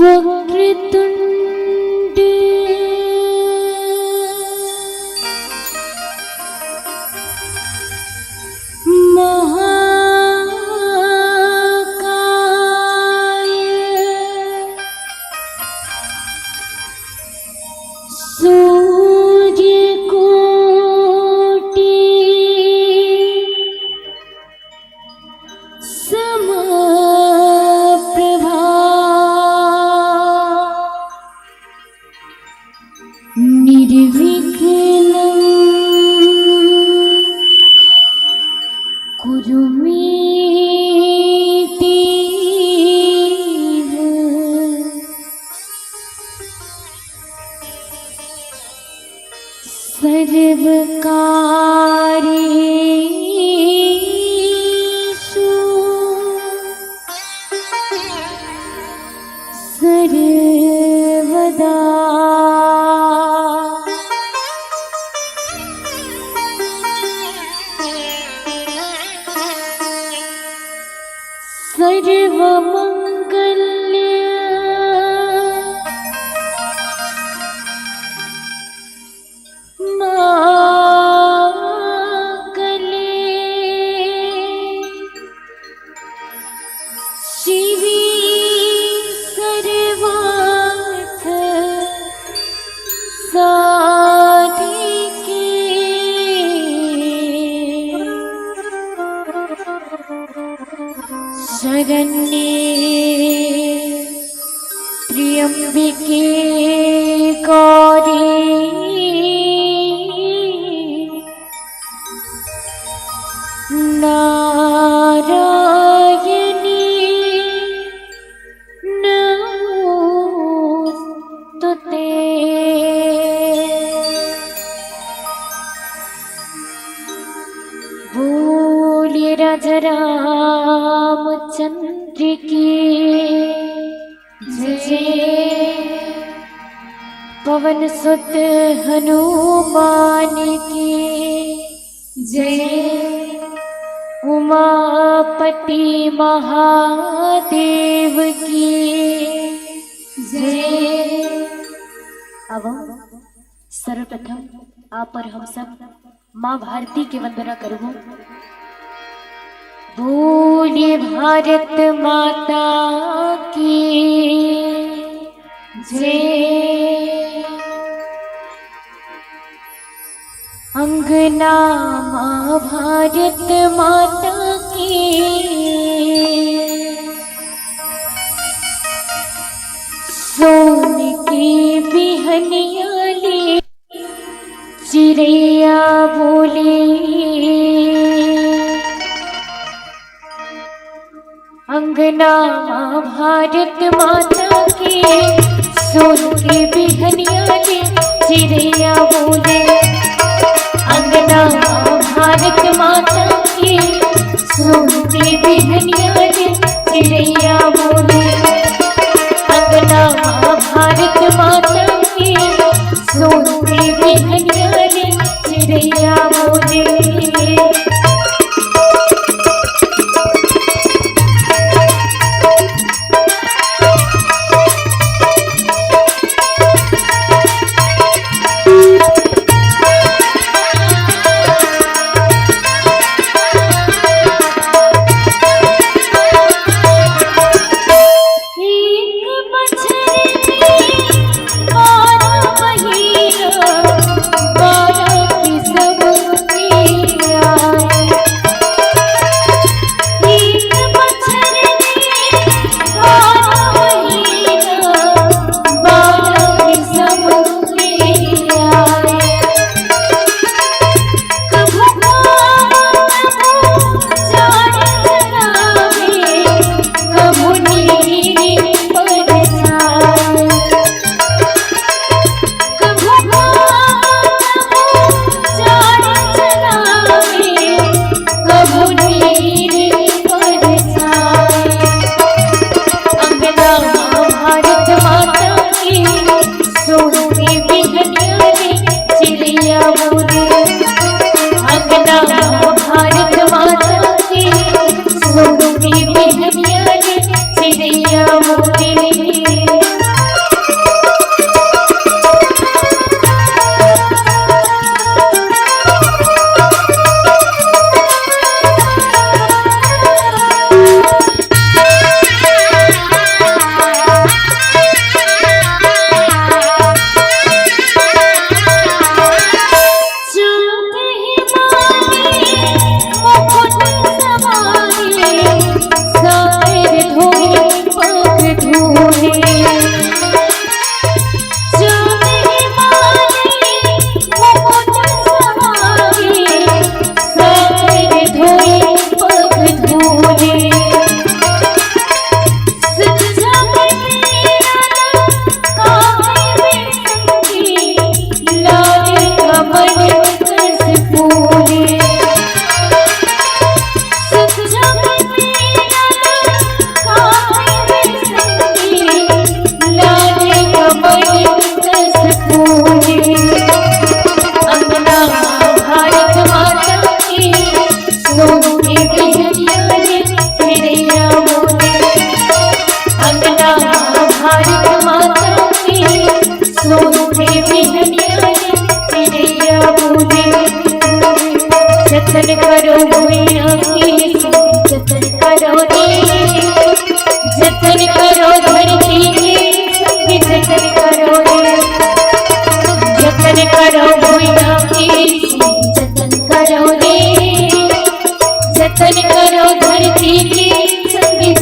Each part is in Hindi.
वक्रतुंड महाकाय सूर्यकोटि समप्रभा निर्विघ्नं कुरु मे देव। सर्वकार्येषु सर्वदा सर्वमंगल्य शिवी सर्वार्थ साधिके शरण्ये त्र्यंबके गौरी नारायणी नमोस्तुते। बोलिए राजा रामचंद्र की जय। पवन सुत हनुमान की जय। उमापति महादेव की जय। अब सर्वप्रथम आप और हम सब माँ भारती की वंदना करबो। बोलिए भारत माता की जय। अंगना माँ भारत माता की सोन की बिहनिया ले चिड़ैया बोले। अंगना माँ भारत माता की सोन की बिहनिया ले चिड़ैया बोले। अंगना माँ भारत माता की सोन की बिहनिया ले चिड़ैया बोले। अंगना माँ भारत माता की सोन की बिहनिया ले चिड़ैया बोले।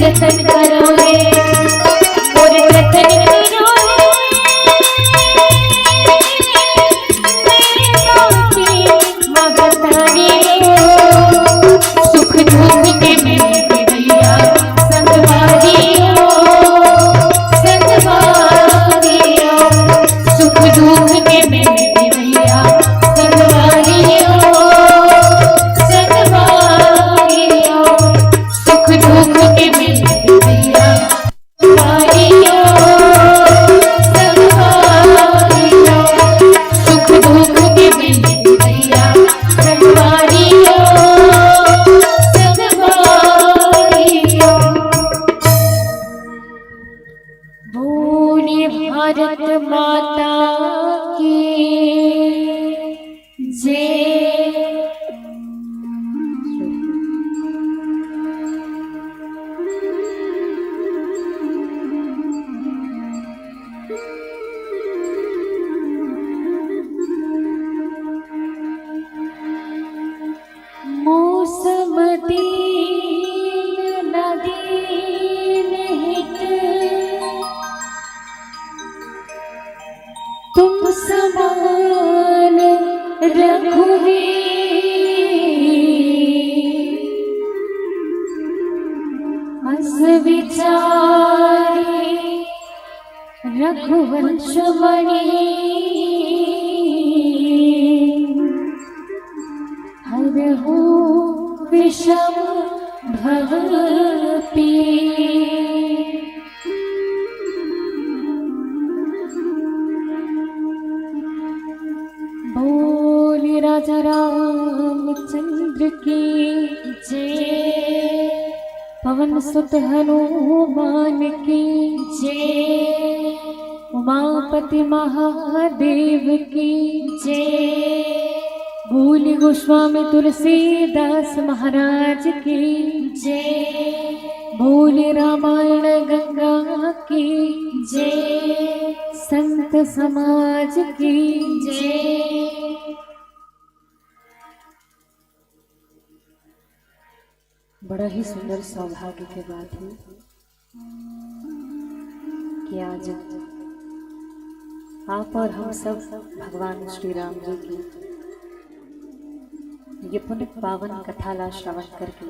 जतन करो रे मोर जतन करो सुख दुख के मेरे भैया संगवारियो संगवारियो सुख दुख के मेरे भैया संगवारियो संगवारियो सुख दुख के मेरे भैया संगवारियो संगवारियो सुख दुख के मेरे भैया संगवारियो भारत माता की जय। मौसम दीन नदीन हित तुम समान रघुवीर अस विचारे रघुवंश मणि हरहु विषम भव पीर। बोले राजा रामचंद्र की जय। पवन सुत हनुमान की जय। उमापति महादेव की जय। बोले गोस्वामी तुलसीदास महाराज की जय। बोले रामायण गंगा की जय। संत समाज की जय। बड़ा ही सुंदर सौभाग्य की बात है कि आज आप और हम सब भगवान श्री राम जी की ये पुण्य पावन कथा ला श्रवण करके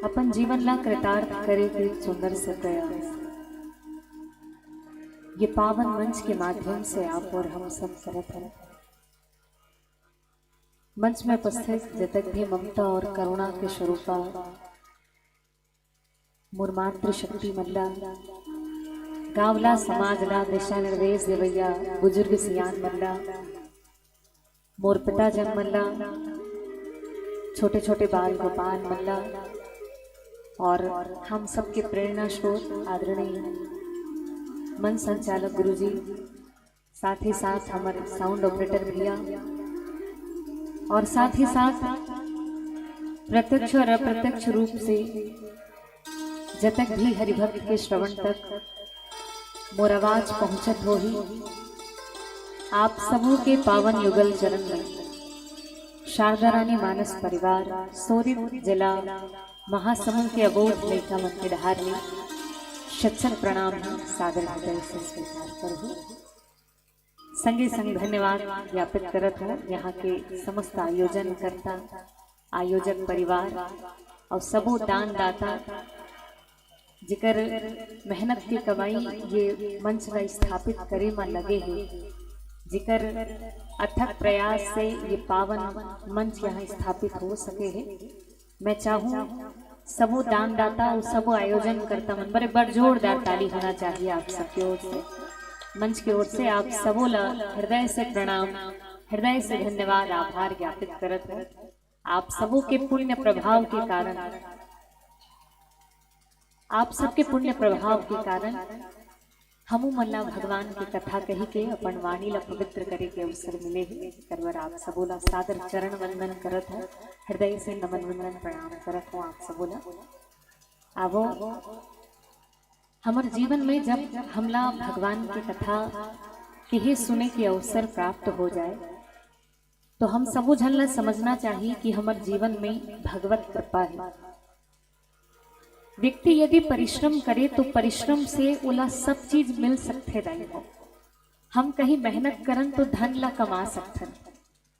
अपन जीवन ला कृतार्थ करे के सुंदर से प्रयास ये पावन मंच के माध्यम से आप और हम सब करत हैं। मंच में उपस्थित जतक भी ममता और करुणा के स्वरूपा मुरमात्र शक्ति मल्ला गावला समाजला दिशा निर्देश देवैया बुजुर्ग सियान मल्ला मोर पिता जन मल्ला छोटे छोटे बाल गोपाल मल्ला और हम सबके प्रेरणा स्रोत आदरणीय मन संचालक गुरुजी, साथ ही साथ हमारे साउंड ऑपरेटर भैया और साथ ही साथ प्रत्यक्ष और अप्रत्यक्ष रूप से जतक भी हरिभक्त के श्रवण तक मोर आवाज पहुंचत हो ही आप सबों के पावन युगल चरण में शारदा रानी मानस परिवार सोरित जिला महासमुंद के अबोध लेखा मन के धारणी शत प्रणाम सादर हृदय से स्वीकार करूँ। संगे संग धन्यवाद ज्ञापित करत हूँ यहाँ के समस्त आयोजन करता आयोजक परिवार और सबो दान दाता जिकर मेहनत की कमाई ये मंच में स्थापित करे में लगे हैं, जिकर अथक प्रयास से ये पावन मंच यहाँ स्थापित हो सके है। मैं चाहूँ सबो दान दाता और सबो आयोजन करता मन बड़े बड़ जोरदार ताली होना चाहिए आप सबकी ओर से, मंच की ओर से आप सबो ला हृदय से प्रणाम, हृदय से धन्यवाद आभार ज्ञापित करत हूँ। आप सबों के पुण्य प्रभाव के कारण, आप सबके पुण्य प्रभाव के कारण हमू मल्ला भगवान की कथा कही के अपन वाणी ला पवित्र करे के अवसर मिले है। करवर आप सबोला सादर चरण वंदन करत हो, हृदय से नमन वंदन प्रणाम करत हो आप सबोला। आवो हमारे जीवन में जब हमला भगवान की कथा के ही सुने के अवसर प्राप्त हो जाए तो हम सबो झन ला समझना चाहिए कि हमारे जीवन में भगवत कृपा है। व्यक्ति यदि परिश्रम करे तो परिश्रम से ओला सब चीज मिल सकते नहीं हो। हम कहीं मेहनत करन तो धन ला कमा सकथन,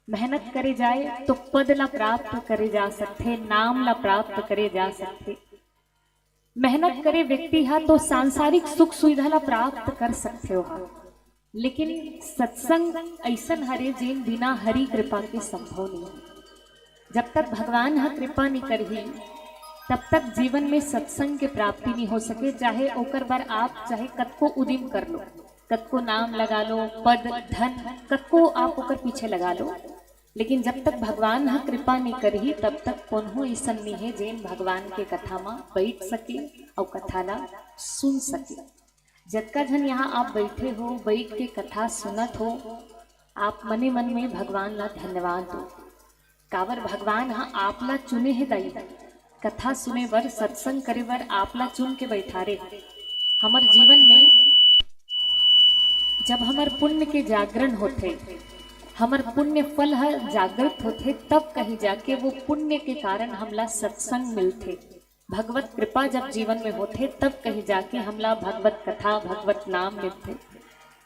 मेहनत करे जाए तो पद ला प्राप्त करे जा सकते, नाम ला प्राप्त करे जा सकते। मेहनत करे व्यक्ति हा तो सांसारिक सुख सुविधा ला प्राप्त कर सकते हो हा। लेकिन सत्संग ऐसन हरे जेन बिना हरि कृपा के संभव नहीं है। जब तक भगवान हा कृपा नहीं करही तब तक जीवन में सत्संग के प्राप्ति नहीं हो सके। चाहे ओकर बार आप चाहे कतको उदिम कर लो, कतको नाम लगा लो, पद धन कतको आप ओकर पीछे लगा लो, लेकिन जब तक भगवान हा कृपा नहीं करही तब तक कोन्हो ऐसन नहीं है जेन भगवान के कथा में बैठ सके और कथा ला सुन सके। जतका जन यहाँ आप बैठे हो, बैठ के कथा सुनत हो, आप मने मन में भगवान ला धन्यवाद दो। कावर भगवान हा आप ला चुने है दाई, कथा सुने बर सत्संग करे बर आप ला चुन के बैठारे। हमार जीवन में जब हमार पुण्य के जागरण होते, हमार पुण्य फल हर जागृत होते, तब कहीं जाके वो पुण्य के कारण हमला सत्संग मिलते। भगवत कृपा जब जीवन में होते तब कहीं जाके हमला भगवत कथा भगवत नाम मिलते।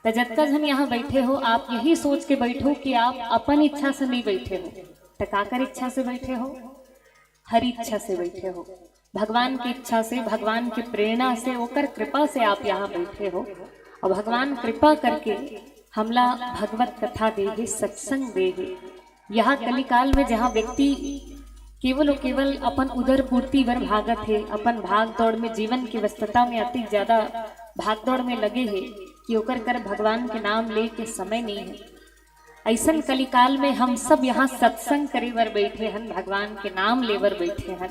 तो जतका जन यहाँ बैठे हो आप यही सोच के बैठो कि आप अपन इच्छा से नहीं बैठे हो, तो काकर इच्छा से बैठे हो? हरि इच्छा से बैठे हो, भगवान की इच्छा से, भगवान की प्रेरणा से, ओकर कृपा से आप यहाँ बैठे हो। और भगवान कृपा करके हमला भगवत कथा देगे, सत्संग देगे। यहाँ कलिकाल में जहाँ व्यक्ति केवल और केवल अपन उदर पूर्ति बर भागत है, अपन भाग दौड़ में, जीवन की व्यस्तता में अति ज्यादा भाग दौड़ में लगे है कि ओकर कर भगवान के नाम ले के समय नहीं है। ऐसन कलिकाल में हम सब यहाँ सत्संग करे बर बैठे हन, भगवान के नाम ले बर बैठे हन,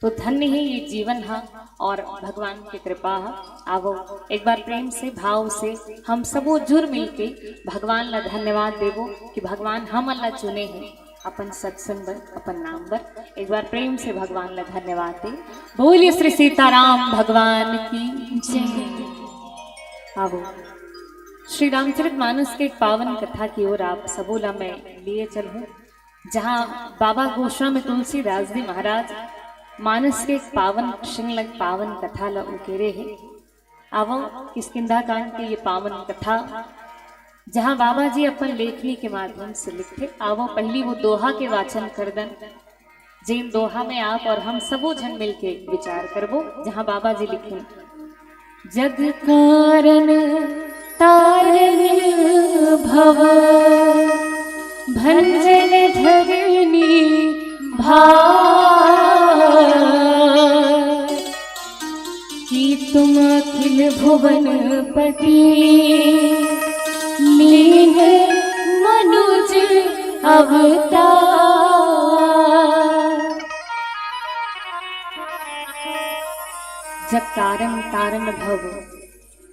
तो धन्य है ये जीवन हा और भगवान की कृपा हा। आवो एक बार प्रेम से भाव से हम सबो जुर मिलके भगवान ला धन्यवाद देवो कि भगवान हम अल्लाह चुने हैं अपन सत्संग बर, अपन नाम बर। एक बार प्रेम से भगवान ला धन्यवाद दे। बोलिए श्री सीताराम भगवान की जय। आवो श्री रामचरितमानस के एक पावन कथा की ओर आप सबोला मैं लिए चलूं, जहाँ बाबा गोस्वामी में तुलसीदास जी महाराज मानस के एक पावन श्रृंखला पावन कथा ला उकेरे है। आवो किष्किंधा कांड के ये पावन कथा जहाँ बाबा जी अपन लेखनी के माध्यम से लिखते। आवो पहली वो दोहा के वाचन कर दन, जिन दोहा में आप और हम सबो जन मिलके विचार करबो। जहाँ बाबा जी लिखे, जग कारण तारण भव भंजन धरनी भार, कि तुम अखिल भुवन पति लीन मनुज अवतार। जग कारण तारण भव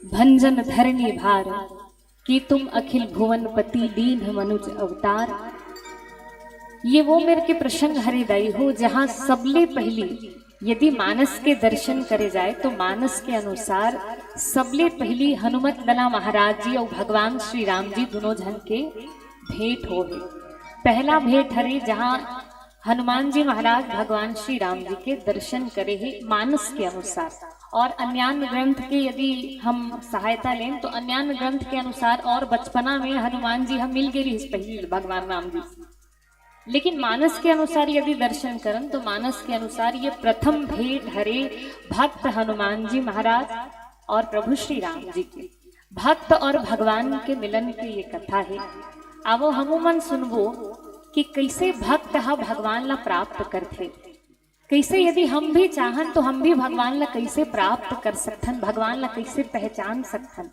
भंजन धरनी भार, कि तुम अखिल भुवन पति लीन मनुज अवतार। ये वो मेरे के प्रसंग हरिदाई हो जहाँ सबले पहली यदि मानस के दर्शन करे जाए तो मानस के अनुसार सबले पहली हनुमत लला महाराज जी और भगवान श्री राम जी दोनों जन के भेंट हो गए। पहला भेंट हरे जहाँ हनुमान जी महाराज भगवान श्री राम जी के दर्शन करे है मानस के अनुसार। और अन्यान्य ग्रंथ के यदि हम सहायता लें तो अन्यान्य ग्रंथ के अनुसार और बचपना में हनुमान जी हम मिल गए पहले भगवान राम जी, लेकिन मानस के अनुसार यदि दर्शन करन तो मानस के अनुसार ये प्रथम भेंट हरे भक्त हनुमान जी महाराज और प्रभु श्री राम जी के। भक्त और भगवान के मिलन की ये कथा है। आवो हमूमन सुनबो कि कैसे भक्त हा भगवान ला प्राप्त करते, कैसे यदि हम भी चाहन तो हम भी भगवान ला कैसे प्राप्त कर सकथन, भगवान ला कैसे पहचान सकथन।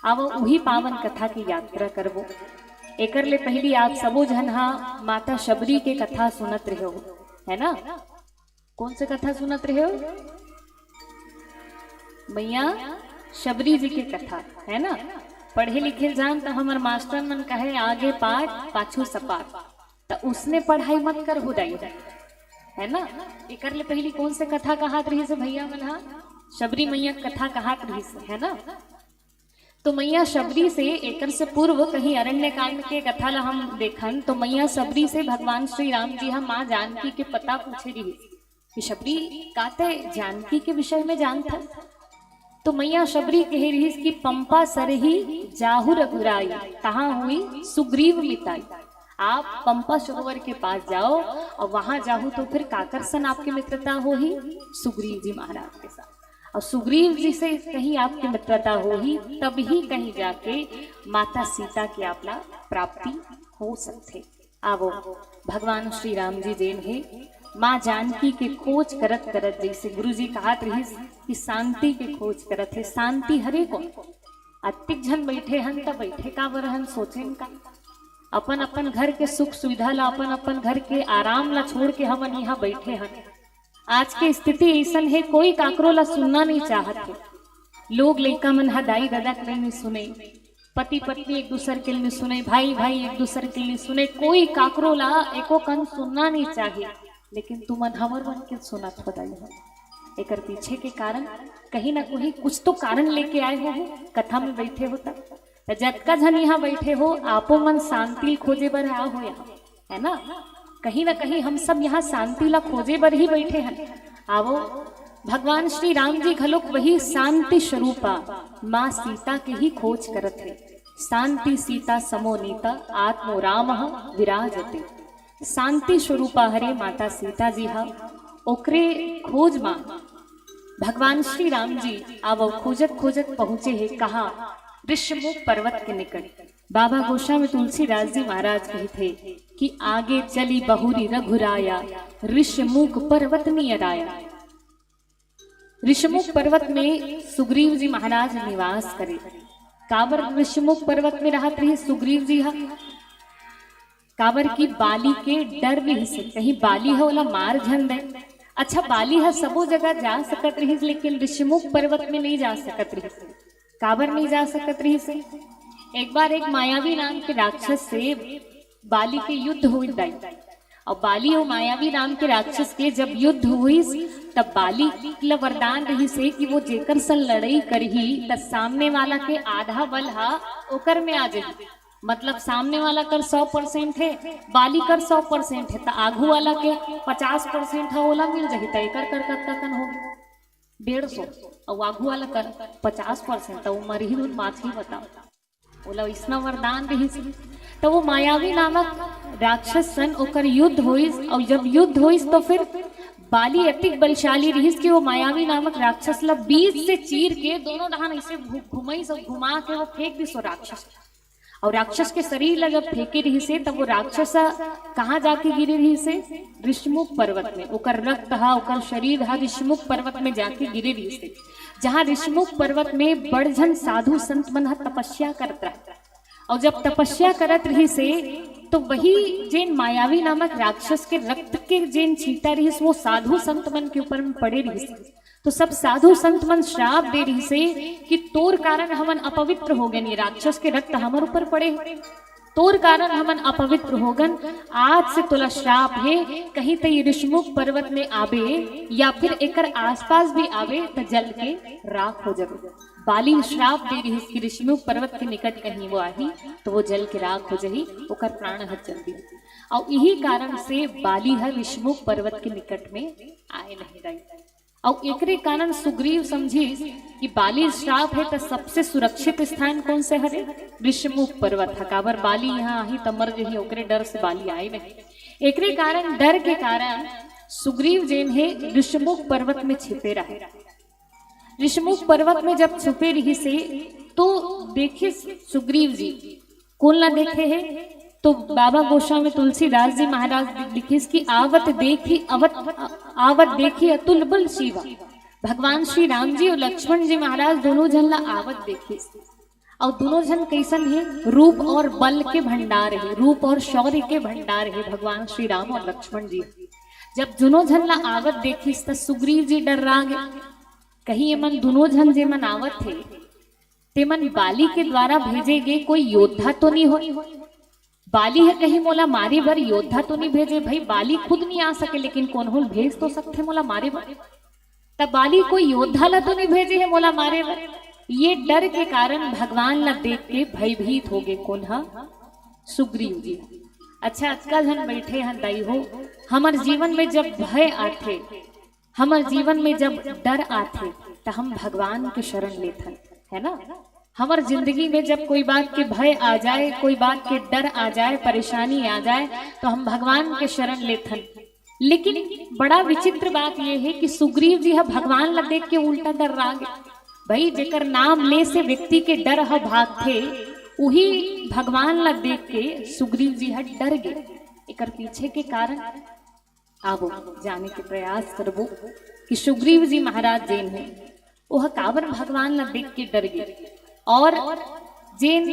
आवो वही पावन कथा की यात्रा करबो। एकर ले पहली आप सबो जन हा माता शबरी के कथा सुनत रहे हो, है ना? कौन से कथा सुनत रहे हो? मैया शबरी जी के कथा, है ना? पढ़े लिखे जान तो हमार मास्टर मन कहे आगे पाठ पाछू सपाट, तो उसने पढ़ाई मत कर हो जाई, है ना? एकर ले पहली कौन से कथा कहात रही से भैया मन हा? शबरी मैया कथा कहात रही से, है ना? तो मैया शबरी से एकर से पूर्व कहीं अरण्य कांड के कथा ला हम देखन तो मैया शबरी से भगवान श्री राम जी हम माँ जानकी के पता पूछे रही कि शबरी काते जानकी के विषय में जानता। तो मैया शबरी कह रही कि पंपा सरही जाहु रघुराई, कहाँ हुई सुग्रीव मिताई। आप पंपा सरोवर के पास जाओ और वहां जाओ तो फिर काकरसन आपकी मित्रता हो ही सुग्रीव जी महाराज के साथ, और सुग्रीव जी से कहीं आपकी मित्रता हो ही तब ही कहीं जाके माता सीता की आपला प्राप्ति हो सकते। आवो भगवान श्री राम जी जेन है माँ जानकी के खोज करत करत, जैसे गुरु जी कहत रही कि शांति के खोज करत है। शांति हरे को अतिक जन बैठे हन तब बैठे का बरहन सोचेन का अपन अपन घर के सुख सुविधा ला, अपन अपन घर के आराम ला छोड़ के हम यहाँ बैठे हन। आज के स्थिति ऐसा है कोई काकरो ला सुनना नहीं चाहते। लोग लड़का मन हा दाई दादा के नहीं सुने, पति पत्नी एक दूसरे के लिए सुने, भाई भाई एक दूसरे के लिए सुने, कोई काकरो ला एको कन सुनना नहीं चाहिए। लेकिन तुमन हमर मन के सुनत बताई हो। एक पीछे के कारण कहीं ना कहीं कुछ तो कारण लेके आए हो, कथा में बैठे होता जतका जन यहाँ बैठे हो आपो मन शांति खोजे बर आ हो यहाँ, है ना कहीं हम सब यहाँ शांति ला खोजे बर ही बैठे हैं। आवो भगवान श्री राम जी घलोक वही शांति स्वरूपा माँ सीता के ही खोज करत है। शांति सीता समोनीता आत्मो राम विराजते। शांति स्वरूपा हरे माता सीता जी हा ओकरे खोज माँ भगवान श्री राम जी आवो खोजत खोजत पहुंचे है कहा ऋषमुख पर्वत के निकट। बाबा गोस्वामी तुलसीदास जी महाराज कहे थे कि आगे चली बहुरी रघुराया ऋषमुख पर्वत नियर आया। ऋषमुख पर्वत में सुग्रीव जी महाराज निवास करे। काबर ऋषमुख पर्वत में रहत रहे सुग्रीव जी हा काबर की बाली के डर भी से कहीं बाली है वाला मार झन दे। अच्छा बाली है सबो जगह जा सकत रही लेकिन ऋषमुख पर्वत में नहीं जा सकत रही। काबर नहीं जा सकत रही से एक बार एक मायावी नाम के राक्षस से बाली के युद्ध हुई दाई, और बाली और मायावी नाम के राक्षस के जब युद्ध हुई तब बाली ला वरदान रही से कि वो जेकर सन लड़ाई करही त सामने वाला के आधा बल हा ओकर में आ जाए। मतलब सामने वाला कर 100% है, बाली कर 100% है, तो आगू वाला के 50% है ओला मिल जाही। तो एकर कर कन हो 150 और आगू वाला कर 50%, तो मर ही माथी बताओ ओला इसना वरदान रही। तो वो मायावी नामक राक्षस सन ओकर युद्ध होइस, और जब युद्ध होइस तो फिर बाली अतिक बलशाली रहीस कि वो मायावी नामक राक्षस ला बीच से चीर के दोनों डहान ऐसे घुमाइस और घुमा के वो फेंक दिस वो राक्षस। और राक्षस के शरीर ला जब फेंके रही से तब वो राक्षस कहाँ जाके गिरे रही से ऋषमुख पर्वत में। ओकर रक्त हा ओकर शरीर हा ऋषमुख पर्वत में जाके गिरे रही से, जहाँ ऋषमुख पर्वत में बड़झन साधु संत मन तपस्या करत रहा। और जब तपस्या करत रही से तो वही जेन मायावी नामक राक्षस के रक्त के जेन छींटा रही वो साधु संत मन के ऊपर में पड़े रही से। तो सब साधु संत मन श्राप दे रही से कि तोर कारण हमन अपवित्र हो गए, राक्षस के रक्त हमर ऊपर पड़े, तोर कारण हमन अपवित्र हो गन। आज से तोला श्राप है, कहीं तो ऋषमुख पर्वत में आवे या फिर एकर आसपास भी आवे तो जल के राख हो जावे। बाली श्राप दे रही कि ऋषमुख पर्वत के निकट कहीं वो आही तो वो जल के राख हो जाही, ओकर प्राण हट जल्दी। और यही कारण से बाली है ऋषमुख पर्वत के निकट में आए नहीं रही। और एकरे कारण सुग्रीव समझी कि बाली श्राप है तो सबसे सुरक्षित स्थान कौन से हरे ऋषमुख पर्वत है। काबर बाली यहाँ आही तमर जही ओकरे डर से बाली आए नहीं। एकरे कारण डर के कारण सुग्रीव जेन है ऋषमुख पर्वत में छिपे रहे। ऋषमुख पर्वत में जब छुपे रही से तो देखे सुग्रीव जी कौन ला देखे है तो बाबा गोस्वामी तुलसीदास जी महाराज लिखिस कि आवत देखी अतुल बल शिवा। भगवान श्री राम जी और लक्ष्मण जी महाराज दोनों जन ला आवत देखिस, और दोनों जन कैसन है रूप और बल के भंडार है, रूप और शौर्य के भंडार है भगवान श्री राम और लक्ष्मण जी। जब दोनों जन ला आवत देखिस तो सुग्रीव जी डर रहा गए, कहीं मन दोनों जन जे मन आवत थे ते मन बाली के द्वारा भेजे गए कोई योद्धा तो नहीं हो। बाली है कहीं मोला मारे बर योद्धा तो नहीं भेजे, भाई बाली खुद नहीं आ सके लेकिन कौन हो भेज तो सकते मोला मारे बर, तब बाली कोई योद्धा ला तो नहीं भेजे है मोला मारे बर। ये डर के कारण भगवान ला देख के भयभीत हो गए। कौन हा सुग्रीव जी। अच्छा अजकल हम बैठे हैं दाई हो, हमारे जीवन में जब भय आते हमारे जीवन में जब डर आते तो हम भगवान के शरण लेथन, है ना। हमार जिंदगी में जब कोई बात के भय आ जाए, कोई बात के डर आ जाए, परेशानी आ जाए, तो हम भगवान के शरण लेथन। लेकिन बड़ा विचित्र बात यह है कि सुग्रीव जी भगवान ला देख के उल्टा डर गए। भाई जेकर नाम ले से व्यक्ति के डर भाग थे, वही भगवान ला देख के सुग्रीव जी डर गए। एक पीछे के कारण आवो जाने के प्रयास करबो कि सुग्रीव जी महाराज जैन है वह काबर भगवान ला देख के डर गए, और जैन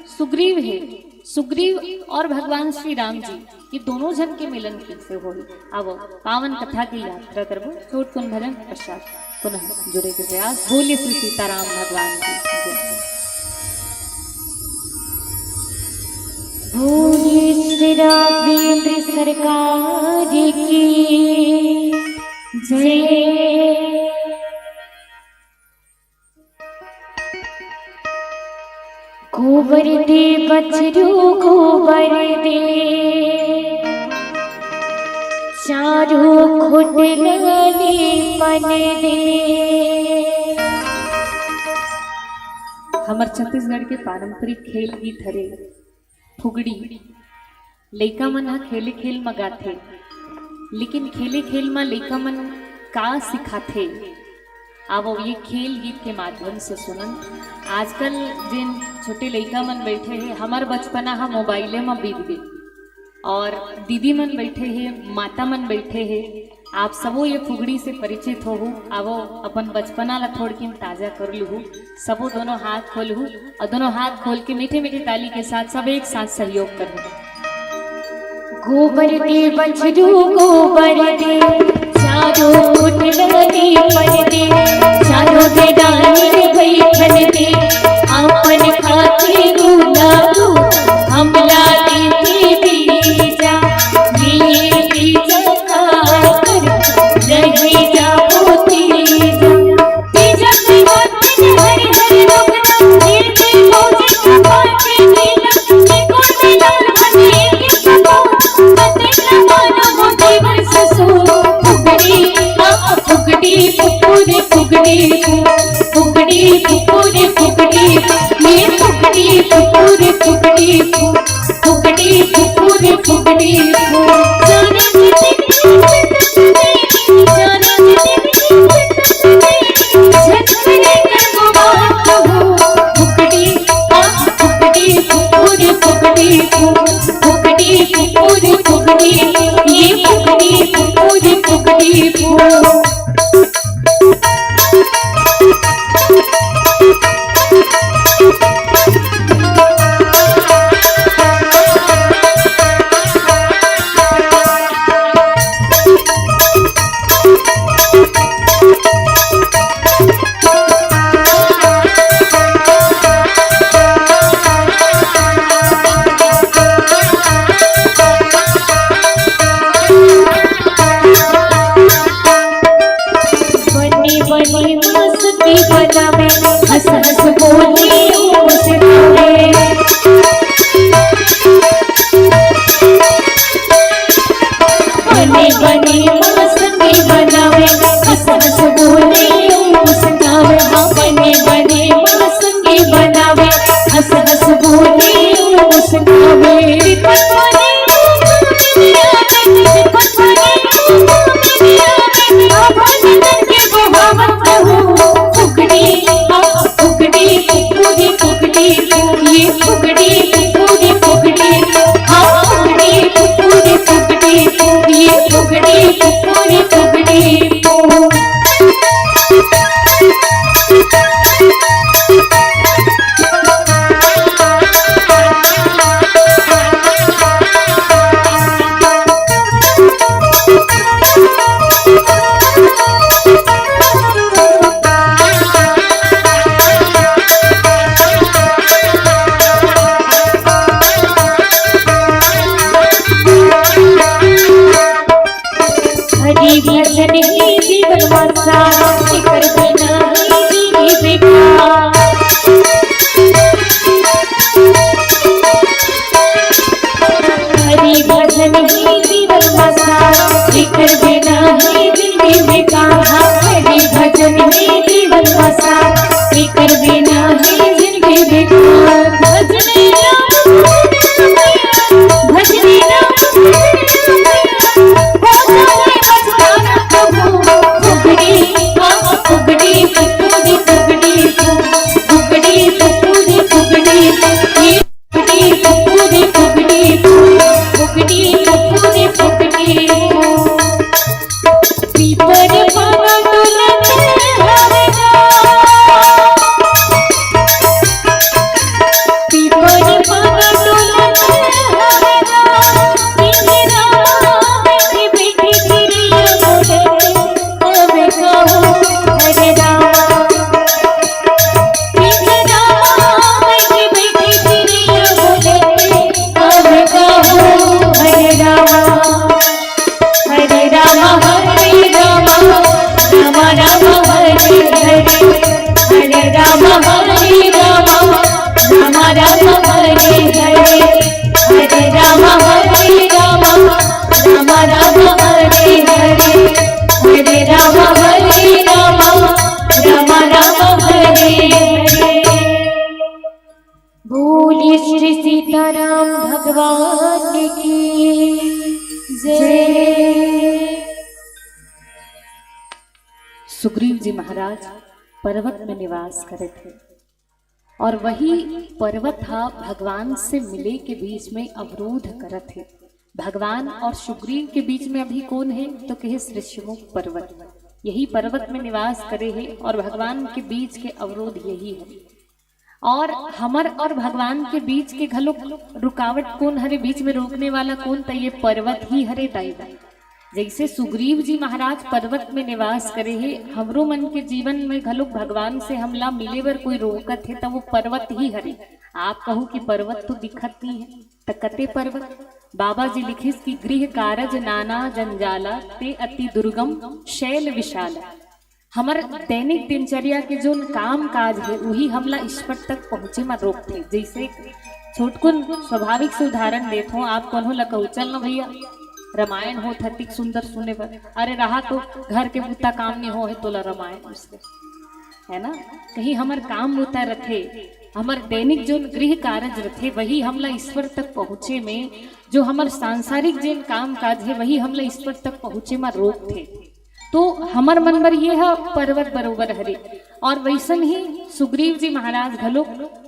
सुग्रीव है, सुग्रीव और भगवान श्री राम जी ये दोनों जन के मिलन कैसे हो। आवो पावन कथा की यात्रा करबो। छोट कुन भजन पश्चात पुनः जुड़े के प्रयास। बोलिए श्री सीताराम भगवान की जय। बोलिए श्री राघवेंद्र सरकार की जय। गोबर दे बछरू गोबर दे, चारों खुटलाले पन दे। हमार छत्तीसगढ़ के पारंपरिक खेल गीत हरे फुगड़ी। लइका मन हा खेले खेल में गाथे, लेकिन खेले खेल में लइका मन का सिखाथे आवो ये खेल गीत के माध्यम से सुनन। आजकल जिन छोटे लइका मन बैठे हैं, हमार बचपना हा मोबाइले में बीत गए, और दीदी मन बैठे हैं, माता मन बैठे हैं, आप सबो ये फुगड़ी से परिचित हो। आवो अपन बचपना ला थोड़ किन ताजा कर लू। सबो दोनों हाथ खोलू और दोनों हाथ खोल के मीठे मीठे ताली के साथ सब एक साथ सहयोग करूँ। गोबर दे बछरू गोबर दे, चारों खुटलाले पन दे, चारों दे डाली बैठन दे, आपन खाते गुलाबो हमला देते बीजा। ये बीजा का कर रहे जाओ तेजा, बीजा से होते हरि हरि लोकना, नीचे मौजे का पाटे नीला, निकोड़ में लाल बने के सबो, बतेला मानो मोती वर्ष सो। फुगड़ी फुगड़ी फुगड़ी फुगड़ी फुगड़ी फुगड़ी फुगड़ी, ये फुगड़ी फुगड़ी फुगड़ी फुगड़ी फुगड़ी फुगड़ी। जाने जाने झटपटे कर वो बात हो। फुगड़ी फुगड़ी फुगड़ी फुगड़ी फुगड़ी फुगड़ी फुगड़ी, ये फुगड़ी फुगड़ी फुगड़ी फुगड़ी। बनी मस्ती बनावे, हंस हंस बोले मुस्कुरावे। बनी मस्ती बनावे, हंस हंस बोले मुस्कुरावे। हाँ बनी मस्ती बनावे, हंस हंस बोले मुस्कुरावे। फुगड़ी फुगड़ी फुगड़ी फुगड़ी हरे राम राम राम हरे हरे, हरे राम राम राम हरे हरे, हरे राम राम हरे हरे। बोलिए श्री सीताराम भगवान की जय। सुग्रीव जी महाराज पर्वत में निवास करे थे और वही पर्वत हा भगवान से मिले के बीच में अवरोध करत है। भगवान और सुग्रीव के बीच में अभी कौन है तो कहे ऋषिमुख पर्वत, यही पर्वत में निवास करे है और भगवान के बीच के अवरोध यही है। और हमर और भगवान के बीच के घलो रुकावट कौन हरे, बीच में रोकने वाला कौन, तो ये पर्वत ही हरे दाईदा। जैसे सुग्रीव जी महाराज पर्वत में निवास करे है, हमरो मन के जीवन में घलो भगवान से हमला मिले बर कोई रोकत है तो वो पर्वत ही हरे। आप कहूँ कि पर्वत तो दिखत नहीं है, तकते पर्वत। बाबा जी लिखिस कि गृह कारज नाना जंजाला ते अति दुर्गम शैल विशाला। हमार दैनिक दिनचर्या के जो काम काज है वही हमला ईश्वर तक पहुँचे में रोकते। जैसे छोटकुन स्वाभाविक से उदाहरण देते हो, आप कौन हो लकऊ चल न भैया रामायण हो थतिक सुंदर सुने पर, अरे रहा तो घर के बुता काम नहीं हो है तोला रामायण उसके है ना। कहीं हमार काम बुता रखे, हमार दैनिक जो गृह कार्य रखे वही हमला ईश्वर तक पहुँचे में, जो हमार सांसारिक जिन काम काज है वही हमला ईश्वर तक पहुँचे में रोक थे। तो हमार मन पर ये है पर्वत बरोबर हरे। और वैसन ही सुग्रीव जी महाराज घलो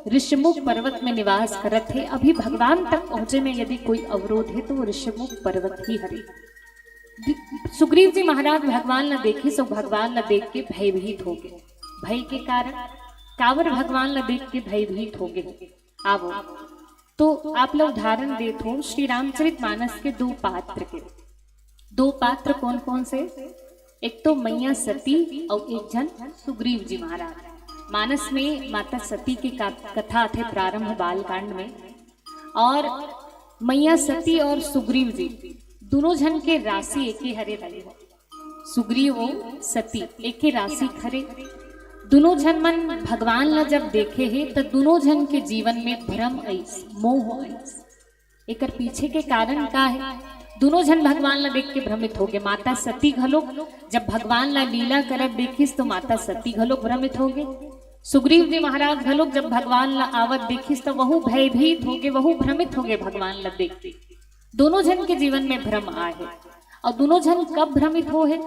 ऋषिमुख पर्वत में निवास करत थे। अभी भगवान तक पहुंचे में यदि कोई अवरोध है तो वो ऋषिमुख पर्वत ही हरे। सुग्रीव जी महाराज भगवान न देखे सो भगवान न देख के भयभीत हो गए। भय के कारण कावर भगवान न देख के भयभीत हो गए। आवो तो आप लोग उदाहरण देते हो श्री रामचरितमानस के दो पात्र कौन कौन से, एक तो मैया सती और एक जन सुग्रीव जी महाराज। मानस में माता सती की कथा थे प्रारंभ बालकांड में, और मैया सती और सुग्रीव जी दोनों जन के राशि एक ही हरे रही हो। सुग्रीव और सती एक ही राशि खरे। दोनों जन मन भगवान ला जब देखे है तो दोनों जन के जीवन में भ्रम ऐस मोह ऐस। एक पीछे के कारण का है, दोनों जन भगवान ला देख के भ्रमित हो गए। माता सती घलो जब भगवान ला लीला करब देखिस तो माता सती घलो भ्रमित हो गए। सुग्रीव जी महाराज घलो जब भगवान ला आवत देखिस तो वहु भयभीत हो गए, वहु भ्रमित हो गए भगवान ला देख के। दोनों जन के जीवन में भ्रम आए है। और दोनों जन कब भ्रमित हो है,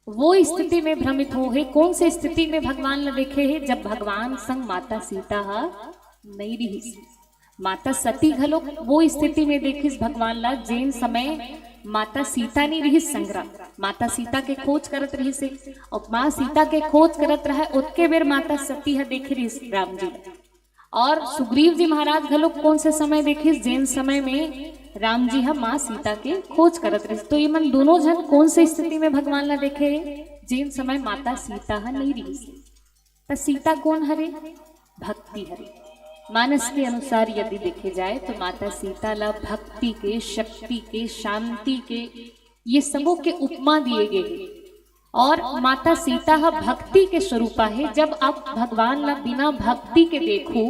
वो स्थिति में भ्रमित हो है। कौन से स्थिति में भगवान ला देखे है, जब भगवान संग माता सीता नहीं रही। माता सती घलो वो स्थिति में देखिस भगवान ला जेन समय माता सीता नहीं रही संग्राम, माता सीता के खोज करत रही से, और माँ सीता के खोज करत रहा उतके बेर माता सती देख रही राम जी। और सुग्रीव जी महाराज घलो कौन से समय देखिस, जेन समय में राम जी माँ सीता के खोज करत रही। तो ये मन दोनों जन कौन से स्थिति में भगवान ला देखे, जेन समय माता सीता नहीं रही। तो सीता कौन हरे, भक्ति हरे। मानस के अनुसार यदि देखे जाए तो माता सीता ला भक्ति के, शक्ति के, शांति के, ये सबों के उपमा दिए गए हैं। और माता सीता भक्ति के स्वरूपा है। जब आप भगवान ला बिना भक्ति के देखो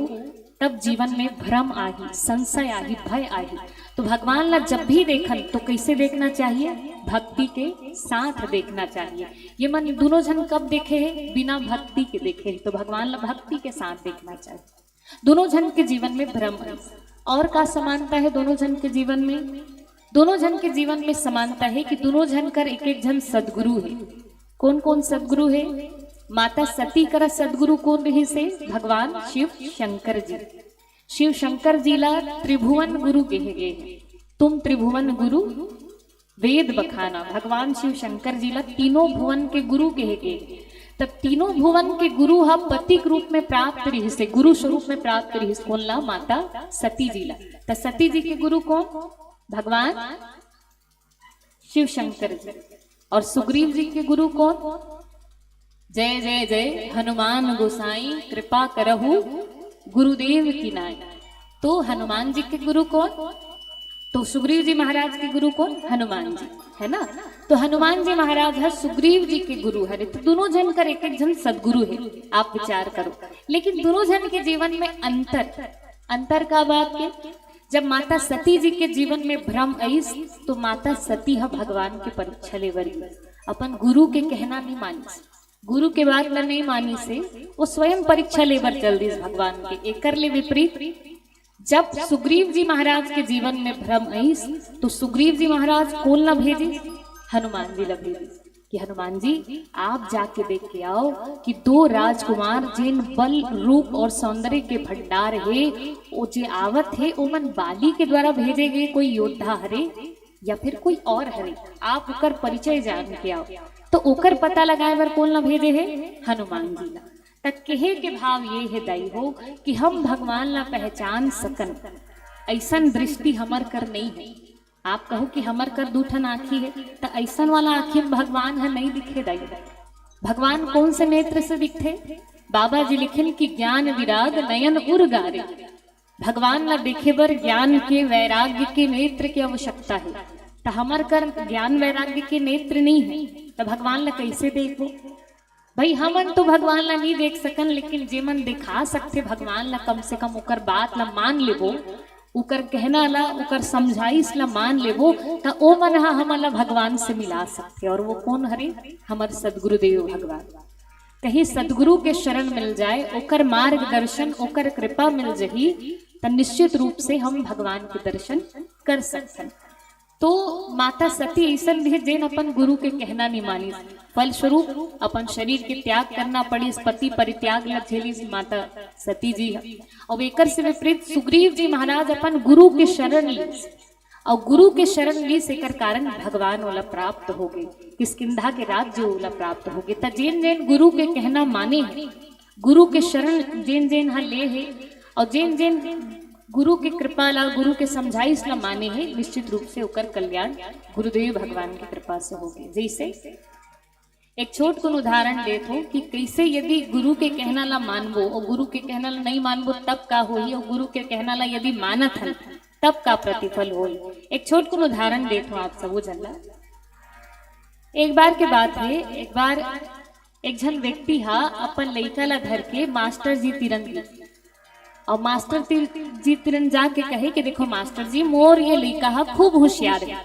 तब जीवन में भ्रम आही, संशय आही, भय आही। तो भगवान ला जब भी देखन तो कैसे देखना चाहिए, भक्ति के साथ देखना चाहिए। ये मन दोनों जन कब देखे हैं, बिना भक्ति के देखे हैं। तो भगवान ला भक्ति के साथ देखना चाहिए। दोनों जन के जीवन में भ्रम है। और का समानता है दोनों जन के जीवन में, दोनों जन के जीवन में समानता है कि दोनों जन कर एक एक जन सदगुरु है। कौन कौन सदगुरु है, माता सती कर सदगुरु कौन रही से, भगवान शिव शंकर जी। शिव शंकर जी ला त्रिभुवन गुरु कहे गए। तुम त्रिभुवन गुरु वेद बखाना। भगवान शिव शंकर जी ला तीनों भुवन के गुरु कहे गए। तब तीनों भुवन के गुरु पतिक रूप में प्राप्त रही से, गुरु स्वरूप में प्राप्त रही। कौन ला, माता सती जी ला। तो सती जी के गुरु कौन, भगवान शिव शंकर जी। और सुग्रीव जी के गुरु कौन, जय जय जय हनुमान गोसाई कृपा करहु गुरुदेव की नाई। तो हनुमान जी के गुरु कौन, तो सुग्रीव जी महाराज के गुरु कौन? हनुमान जी, है ना। तो हनुमान जी महाराज है सुग्रीव जी के गुरु है। तो दोनों जन कर एक एक जन सदगुरु है, आप विचार करो। लेकिन दोनों जन के जीवन में अंतर का बात के, जब माता सती जी के जीवन में भ्रम आईस तो माता सती है भगवान के परीक्षा ले बरी, अपन गुरु के कहना नहीं मानी, गुरु के बात ला नहीं मानी से वो स्वयं परीक्षा लेबर चल दी भगवान के। एक कर ले विपरीत, जब सुग्रीव जी महाराज के जीवन में भ्रम आईस तो सुग्रीव जी महाराज कौन ला भेजे? हनुमान जी ला भेजे कि हनुमान जी आप जाके देख के आओ कि दो राजकुमार जिन बल रूप और सौंदर्य के भंडार है वो जे आवत है ओमन बाली के द्वारा भेजे गए कोई योद्धा हरे या फिर कोई और हरे, आप ओकर परिचय जान के आओ। तो ओकर पता लगाए बर कौन ला भेजे है? हनुमान जी ला। तक कहे के भाव ये है दाई हो कि हम भगवान ला पहचान सकन ऐसन दृष्टि हमर कर नहीं है। आप कहो कि हमर कर दूठन आँखी है तो ऐसन वाला आँखी में भगवान है नहीं दिखे दाई। भगवान कौन से नेत्र से दिखते? बाबा जी लिखिन कि ज्ञान विराग नयन उर्गारे। भगवान ला देखे बर ज्ञान के वैराग्य के नेत्र की आवश्यकता है। तो हमर कर ज्ञान वैराग्य के नेत्र नहीं है तो भगवान ला कैसे देखो? भाई हमन तो भगवान ला नहीं देख सकन, लेकिन जे मन दिखा सकते भगवान ला कम से कम ओकर बात ला मान लेबो, ओकर कहना ला ओकर समझाइस ला मान लेबो तो ओ मन हमन ला भगवान से मिला सकते। और वो कौन हरे? हमर सदगुरुदेव भगवान। कहीं सदगुरु के शरण मिल जाए, ओकर मार्गदर्शन ओकर कृपा मिल जही तो निश्चित रूप से हम भगवान के दर्शन कर सकते। तो माता सती ऐसा भी जेन अपन गुरु के कहना नहीं मानी, फलस्वरूप अपन शरीर के त्याग करना पड़ी, पति परित्याग ला झेली माता सती जी। और एकर से विपरीत सुग्रीव जी महाराज अपन गुरु के शरण ली और गुरु के शरण ली से कर कारण भगवान वाला प्राप्त हो गए, किष्किंधा के राज्य वाला प्राप्त हो गए। तो जेन जेन गुरु के कहना माने है, गुरु के शरण जेन जेन हा ले है और जेन जेन गुरु के कृपा ला गुरु के समझाइस ला माने है, निश्चित रूप से ओकर कल्याण गुरुदेव भगवान की कृपा से होगी। जैसे एक छोट को उदाहरण देत हो कि कैसे यदि गुरु के कहना ला मानबो और गुरु के कहना ला नहीं मानबो तब का होई, और गुरु के कहना ला यदि मानत हन तब का प्रतिफल होई। एक छोट को उदाहरण देत हो आप सब जनला। एक बार के बात है, एक बार एक जन व्यक्ति हा अपन लइका ला धर के मास्टर जी तिरंगी और मास्टर जी तिरन जाके कहे कि देखो मास्टर जी मोर ये लइका हा खूब होशियार है,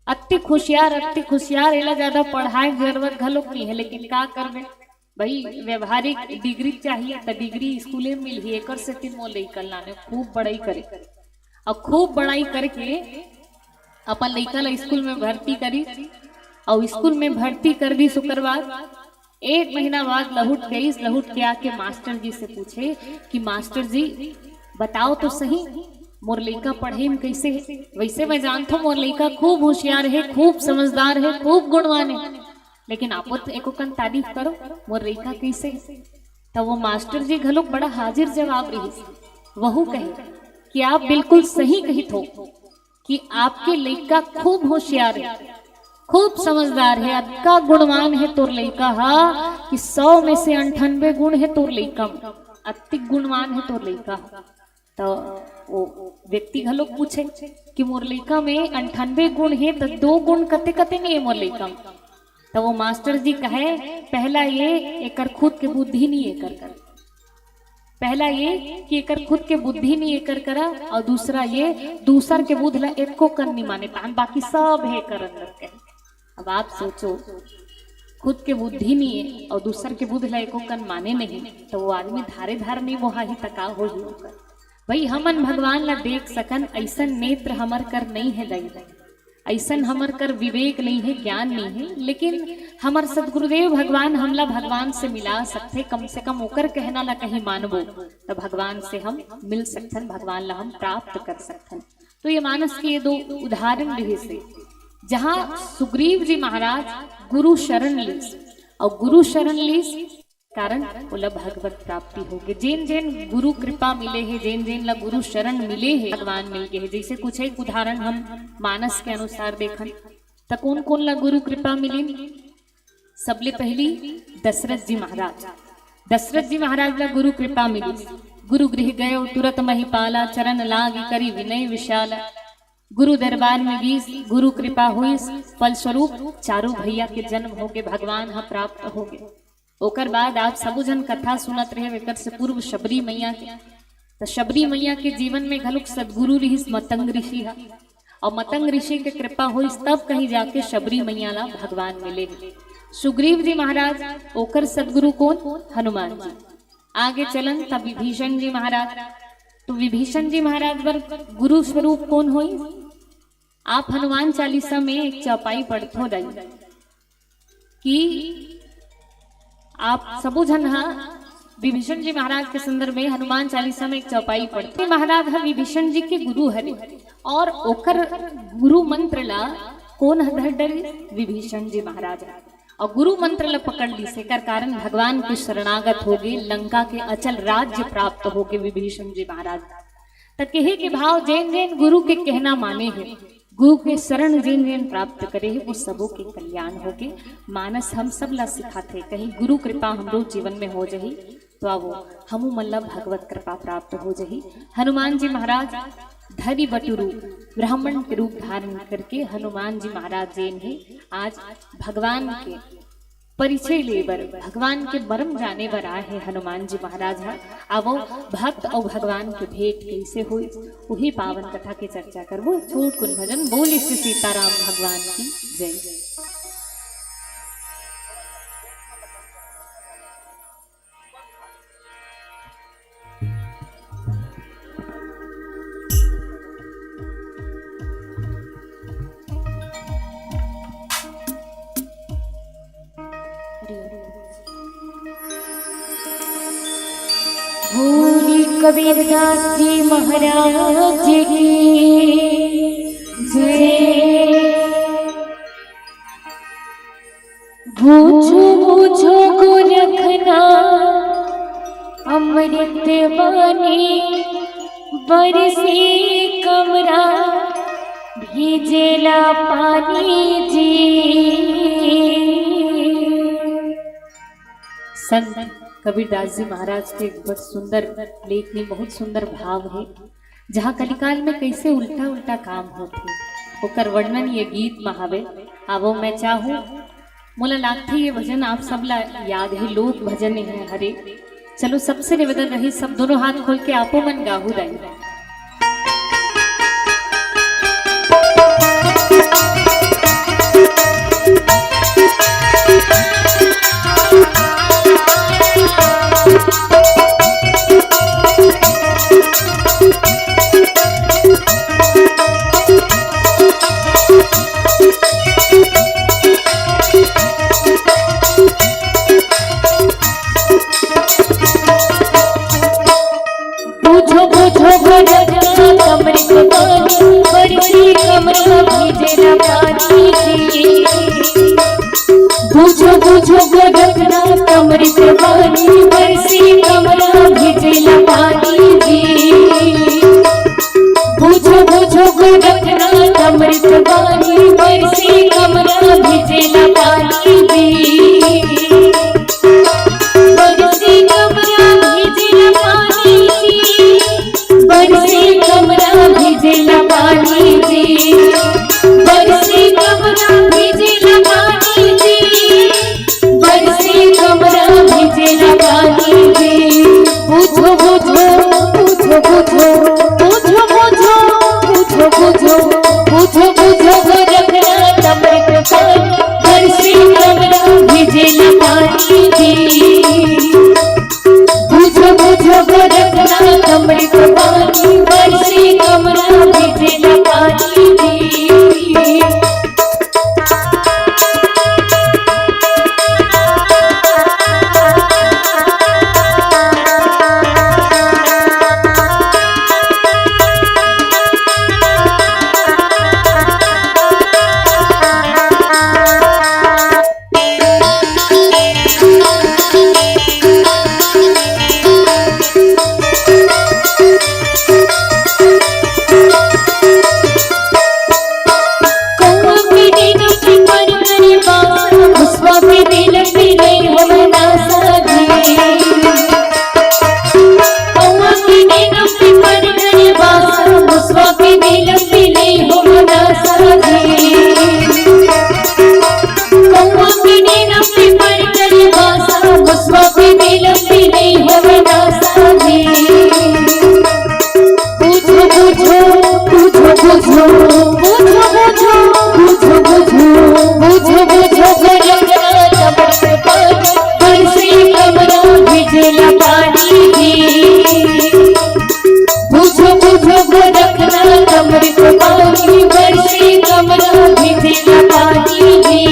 अति होशियार एला ज्यादा पढ़ाई जरूरत घलोक नहीं है, लेकिन का करबे भाई व्यवहारिक डिग्री चाहिए तो डिग्री स्कूले में मिली। एकर से तीन मोर लइका लाने खूब बड़ाई करे और खूब बड़ाई करके अपन लइका ला स्कूल में भर्ती करी और स्कूल में भर्ती कर दी। शुक्र बाद एक महीना बाद लहुट गई। लहुट के आके मास्टर जी से पूछे कि मास्टर जी बताओ तो सही मोर लइका पढ़े में कैसे है? वैसे मैं जानता हूँ मोर लइका खूब होशियार है, खूब समझदार है, खूब गुणवान है, लेकिन आप एको कन तारीफ करो मोर लइका कैसे है? तब वो मास्टर जी घलोक बड़ा हाजिर जवाब रही, वहू कहे कि आप बिल्कुल सही कही थो कि आपके लइका खूब होशियार है, खूब समझदार है, अक्का गुणवान है तोर लइका हा कि 100 में से 98 गुण है तोर लइका में, अति गुणवान है तोर लइका। तो वो व्यक्ति घलोक पूछे कि मोर लइका में 98 गुण है तो 2 गुण कते कते नहीं है मोर लइका में? तो वो मास्टर जी कहे पहला ये एकर खुद के बुद्धि नहीं एकर कर, पहला ये कि एकर खुद के बुद्धि नहीं एकर करा, और दूसरा ये दूसर के बुद्ध ला एको कर नहीं माने तान, बाकी सब है कर अंदर के। अब आप सोचो खुद के बुद्धि नहीं है और दूसर के बुद्ध ला एको कर माने नहीं, तो वो आदमी धारे धार नहीं मोहा ही तका हो ही होकर। भाई हमन भगवान ला देख सकन ऐसन नेत्र हमर कर नहीं है दई, ऐसन हमर कर विवेक नहीं है, ज्ञान नहीं है, लेकिन हमर सदगुरुदेव भगवान हमला भगवान से मिला सकते। कम से कम ओकर कहना ला कहीं मानबो तो भगवान से हम मिल सकथन, भगवान ला हम प्राप्त कर सकथन। तो ये मानस के ये 2 उदाहरण रहे से जहाँ सुग्रीव जी महाराज गुरु शरण लीस और गुरु शरण लीस कारण बोला भगवत प्राप्ति होगी। जेन जेन गुरु कृपा मिले है, जेन जेन ला गुरु शरण मिले है, भगवान मिल गए है। जैसे कुछ एक उदाहरण हम मानस के अनुसार देखन तो कौन कौन ला गुरु कृपा मिली? सबले पहली दशरथ जी महाराज। दशरथ जी महाराज ला गुरु कृपा मिली। गुरु गृह गए तुरत महिपाला, चरण लाग करी विनय विशाला। गुरु दरबार में गीस, गुरु कृपा हुई, फलस्वरूप चारों भैया के जन्म हो के भगवान हाँ प्राप्त हो गए। ओकर बाद आप सबू जन कथा सुनत रहे। एकर से पूर्व शबरी मैया के, तो शबरी मैया के जीवन में घलुक सदगुरु रही मतंग ऋषि है, और मतंग ऋषि के कृपा हुई तब कहीं जाके शबरी मैया ला भगवान मिले। सुग्रीव जी महाराज ओकर सदगुरु कौन? हनुमान जी। आगे चलन तब विभीषण जी महाराज, तो विभीषण जी महाराज बर गुरु स्वरूप कौन हुई? आप हनुमान चालीसा में एक चौपाई पढ़ते रही कि आप सबू जन हाँ विभीषण जी महाराज के संदर्भ में हनुमान चालीसा में एक चौपाई पढ़ते। महाराज हाँ विभीषण जी के गुरु हरे, और ओकर गुरु मंत्र ला कौन हर डरे? विभीषण जी महाराज। और गुरु मंत्र ला पकड़ ली से कर कारण भगवान के शरणागत हो गए, लंका के अचल राज्य प्राप्त हो गए विभीषण जी महाराज। तो कहे के भाव जैन जैन गुरु के कहना माने है, गुरु के शरण जिन जिन प्राप्त करे है वो सबों के कल्याण हो के मानस हम सब ला सिखाते। कहीं गुरु कृपा हमरो जीवन में हो जाही तो अब हमू मतलब भगवत कृपा प्राप्त हो जाही। हनुमान जी महाराज धरी बटुरु ब्राह्मण के रूप धारण करके हनुमान जी महाराज जैन है आज भगवान के परिचय लेबर, भगवान के मर्म जाने बर आए हैं हनुमान जी महाराज। अब वो भक्त और भगवान के भेंट कैसे हुई वही पावन कथा की चर्चा करबो। छोट कुन भजन बोले से सीताराम भगवान की जय। भोले कबीरदास जी महाराज की जय। बूझो बूझो को रखना अमृत वाणी, बरसे कमरा भीजेला पानी जी। संत कबीरदास जी महाराज के बहुत सुंदर लेख में बहुत सुंदर भाव है, जहाँ कलिकाल में कैसे उल्टा उल्टा काम होते ओकर वर्णन ये गीत महावे। अब मैं चाहूँ मोला लागथे ये भजन आप सब ला याद है, लोक भजन है हरे। चलो सबसे निवेदन रही सब दोनों हाथ खोल के आपो मन गाहू रही। बूझो बूझो गोरखना अमृत वाणी, बरसे कमरा भिजेला पानी जी। बूझो बूझो गोरखना अमृत वाणी, बरसे कमरा भिजेला पानी जी। बरसे कमरा भिजेला पानी जी, बरसे कमरा भिजेला पानी जी। बरसे कमरा भिजेला पानी जी, बरसे कमरा बुझो बुझो बुझो बुझो बुझो बुझो गोरखनाथ अमृत पानी बरसे कमरा भिजेला पानी जी बुझो बुझो गोरखनाथ अमृत पानी बरसे कमरा भिजेला पानी जी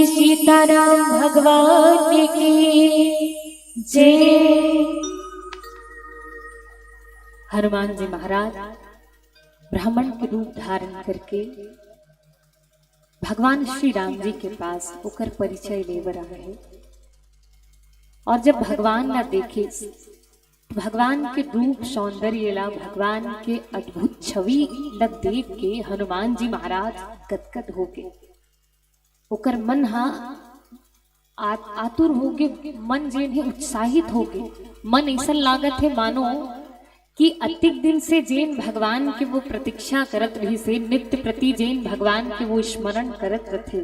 सीताराम भगवान की जय। हनुमान जी महाराज ब्राह्मण के रूप धारण करके भगवान श्री राम जी के पास होकर परिचय लेकर आ रहे। और जब भगवान ना देखे भगवान के रूप सौंदर्य ला भगवान के अद्भुत छवि ला देख के हनुमान जी महाराज गदगद हो गए। ओकर मन हा आतुर हो गए, मन जे है उत्साहित हो गए। मन ऐसा लागत है मानो कि अतिक दिन से जैन भगवान के वो प्रतीक्षा करत रही से, नित्य प्रति जैन भगवान के वो स्मरण करत रहे।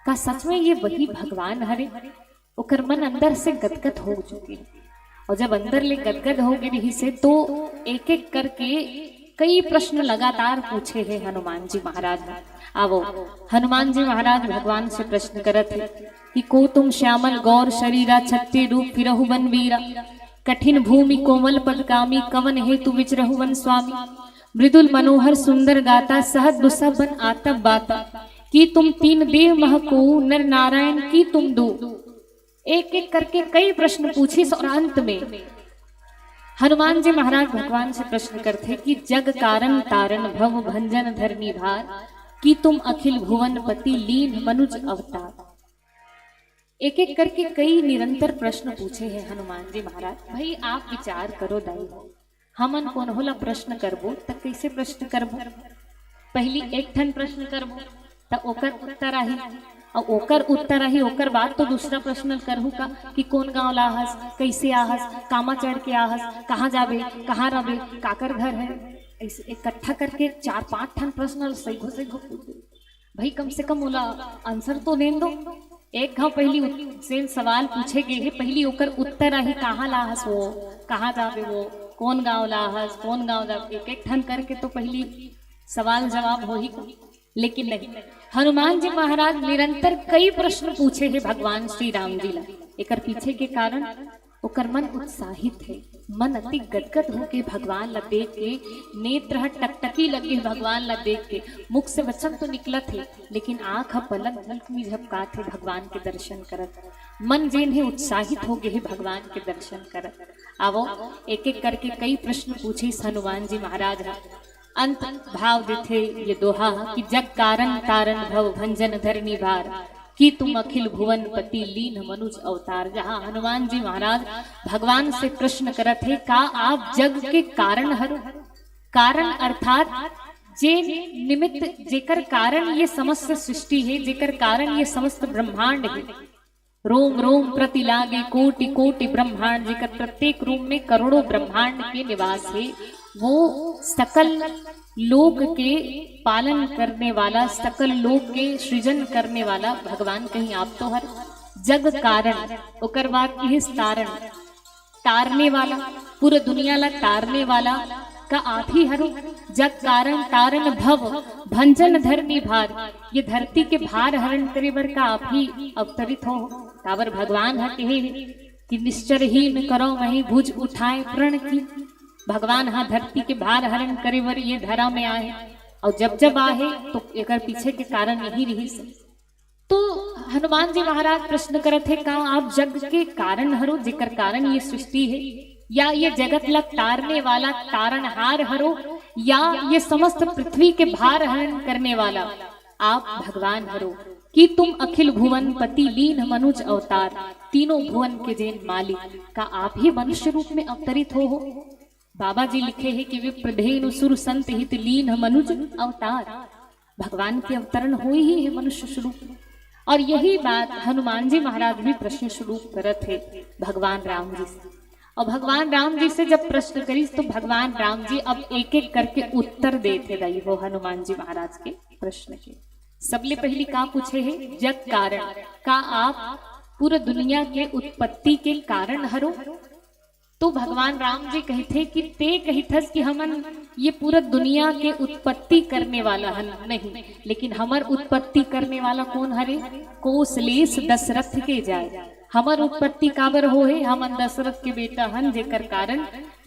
का सच में ये वही भगवान हरे? ओकर मन अंदर से गदगद हो चुके। और जब अंदर ले गदगद हो गई रही से तो एक एक करके कई प्रश्न लगातार पूछे हैं हनुमान जी महाराज ने। आवो हनुमान जी महाराज भगवान से प्रश्न करत है कि को तुम श्यामल गौर शरीरा छत्ते रूप फिरहु वन वीरा, कठिन भूमि कोमल पदकामी कवन हेतु विचरहु वन स्वामी, मृदुल मनोहर सुंदर गाता सहज दुसह बन आतब बाता, कि तुम तीन देव महको नर नारायण की तुम दो। एक एक करके कई प्रश्न पूछे और अंत में हनुमान जी महाराज भगवान से प्रश्न करते कि जग कारण तारण भव भंजन धरनी भार, कि तुम अखिल भुवन पति लीन मनुज अवतार। एक एक करके कई निरंतर प्रश्न पूछे हैं हनुमान जी महाराज। भाई आप विचार करो दाई, हमन कौन होला प्रश्न करबो त कैसे प्रश्न करबो? पहली एक ठन प्रश्न करबो त ओकर उत्तर आही, और ओकर उत्तर आही ओकर बाद तो दूसरा प्रश्न करहु का कि कौन गांव ला आहस, कैसे आहस, कामा चढ़ के आहस, कहाँ जाबे, कहाँ रबे, काकर घर है। ऐसे इकट्ठा करके 4-5 ठन प्रश्न सही पूछ दे। भाई कम से कम ओला आंसर तो दे दो। एक घाव पहली से सवाल पूछे गए है, पहली ओकर उत्तर आही कहाँ लाहस वो, कहाँ जाबे वो, कौन गांव लाहस, कौन गांव जाबे। एक एक ठन करके तो पहली सवाल जवाब हो ही। लेकिन नहीं, हनुमान जी महाराज निरंतर कई प्रश्न पूछे हैं भगवान श्री राम जी ला। एकर पीछे के कारण ओकर मन उत्साहित है, मन अति गदगद होके भगवान ला देख के, नेत्र टकटकी लगे भगवान ला देख के। मुख से वचन तो निकलत है लेकिन आंख पलक झलक में झपकात है भगवान के दर्शन करत। मन जेन है उत्साहित हो गए है भगवान के दर्शन करत। आवो एक एक करके कई प्रश्न पूछे हनुमान जी महाराज। अंत भाव देथे ये दोहा कि जग कारण तारण भव भंजन धरनी भार कि तुम अखिल भुवन पति लीन मनुज अवतार। जहाँ हनुमान जी महाराज भगवान से प्रश्न करत है का आप जग के कारण हर। कारण अर्थात जे निमित्त जेकर कारण ये समस्त सृष्टि है, जेकर कारण ये समस्त ब्रह्मांड है। रोम रोम प्रति लागे कोटि कोटि ब्रह्मांड, जेकर प्रत्येक रूम में करोड़ों ब्रह्मांड के निवास है। वो सकल लोक के पालन करने वाला, सकल लोक के सृजन करने वाला भगवान कहीं आप तो हर। जग कारण ओकर बाद तारण तारने वाला, पूरा दुनिया ला तारने वाला का आप ही हरो। जग कारण तारण भव भंजन धरनी भार, ये धरती के भार हरण करे बर का आप ही अवतरित हो। काबर भगवान है कहे कि निश्चरहीन करो वही भुज उठाए प्रण की। भगवान हाँ धरती के भार हरण करे बर ये धरा में आए, और जब जब आए तो एक पीछे के कारण यही रही से। तो हनुमान जी महाराज प्रश्न करत है का आप जग के कारण हरो, जेकर कारण ये सृष्टि है, या ये जगत लग तारने वाला तारणहार हरो, या ये समस्त पृथ्वी के भार हरण करने वाला आप भगवान हरो। कि तुम अखिल भुवन पति लीन मनुज अवतार, तीनों भुवन के जेन मालिक का आप ही मनुष्य रूप में अवतरित हो। बाबा जी लिखे हैं कि विप्रधेनु सुर संत हित लीन मनुज अवतार, भगवान के अवतरण हो ही है मनुष्य स्वरूप में। और यही बात हनुमान जी महाराज भी प्रश्न स्वरूप करत है भगवान राम जी से। और भगवान राम जी से जब प्रश्न करी तो भगवान राम जी अब एक एक करके उत्तर देते रही हो हनुमान जी महाराज के प्रश्न के। सबले पहली का पूछे है जग कारण, का आप पूरा दुनिया के उत्पत्ति के कारण हरो। तो भगवान राम जी कहते कि ते कहिथस कि हमन ये पूरा दुनिया के उत्पत्ति करने वाला हन नहीं, लेकिन हमर उत्पत्ति करने वाला कौन हरे, कौशलेश दशरथ के जाए। हमर उत्पत्ति काबर हो है, हमन दशरथ के बेटा हन, जेकर कारण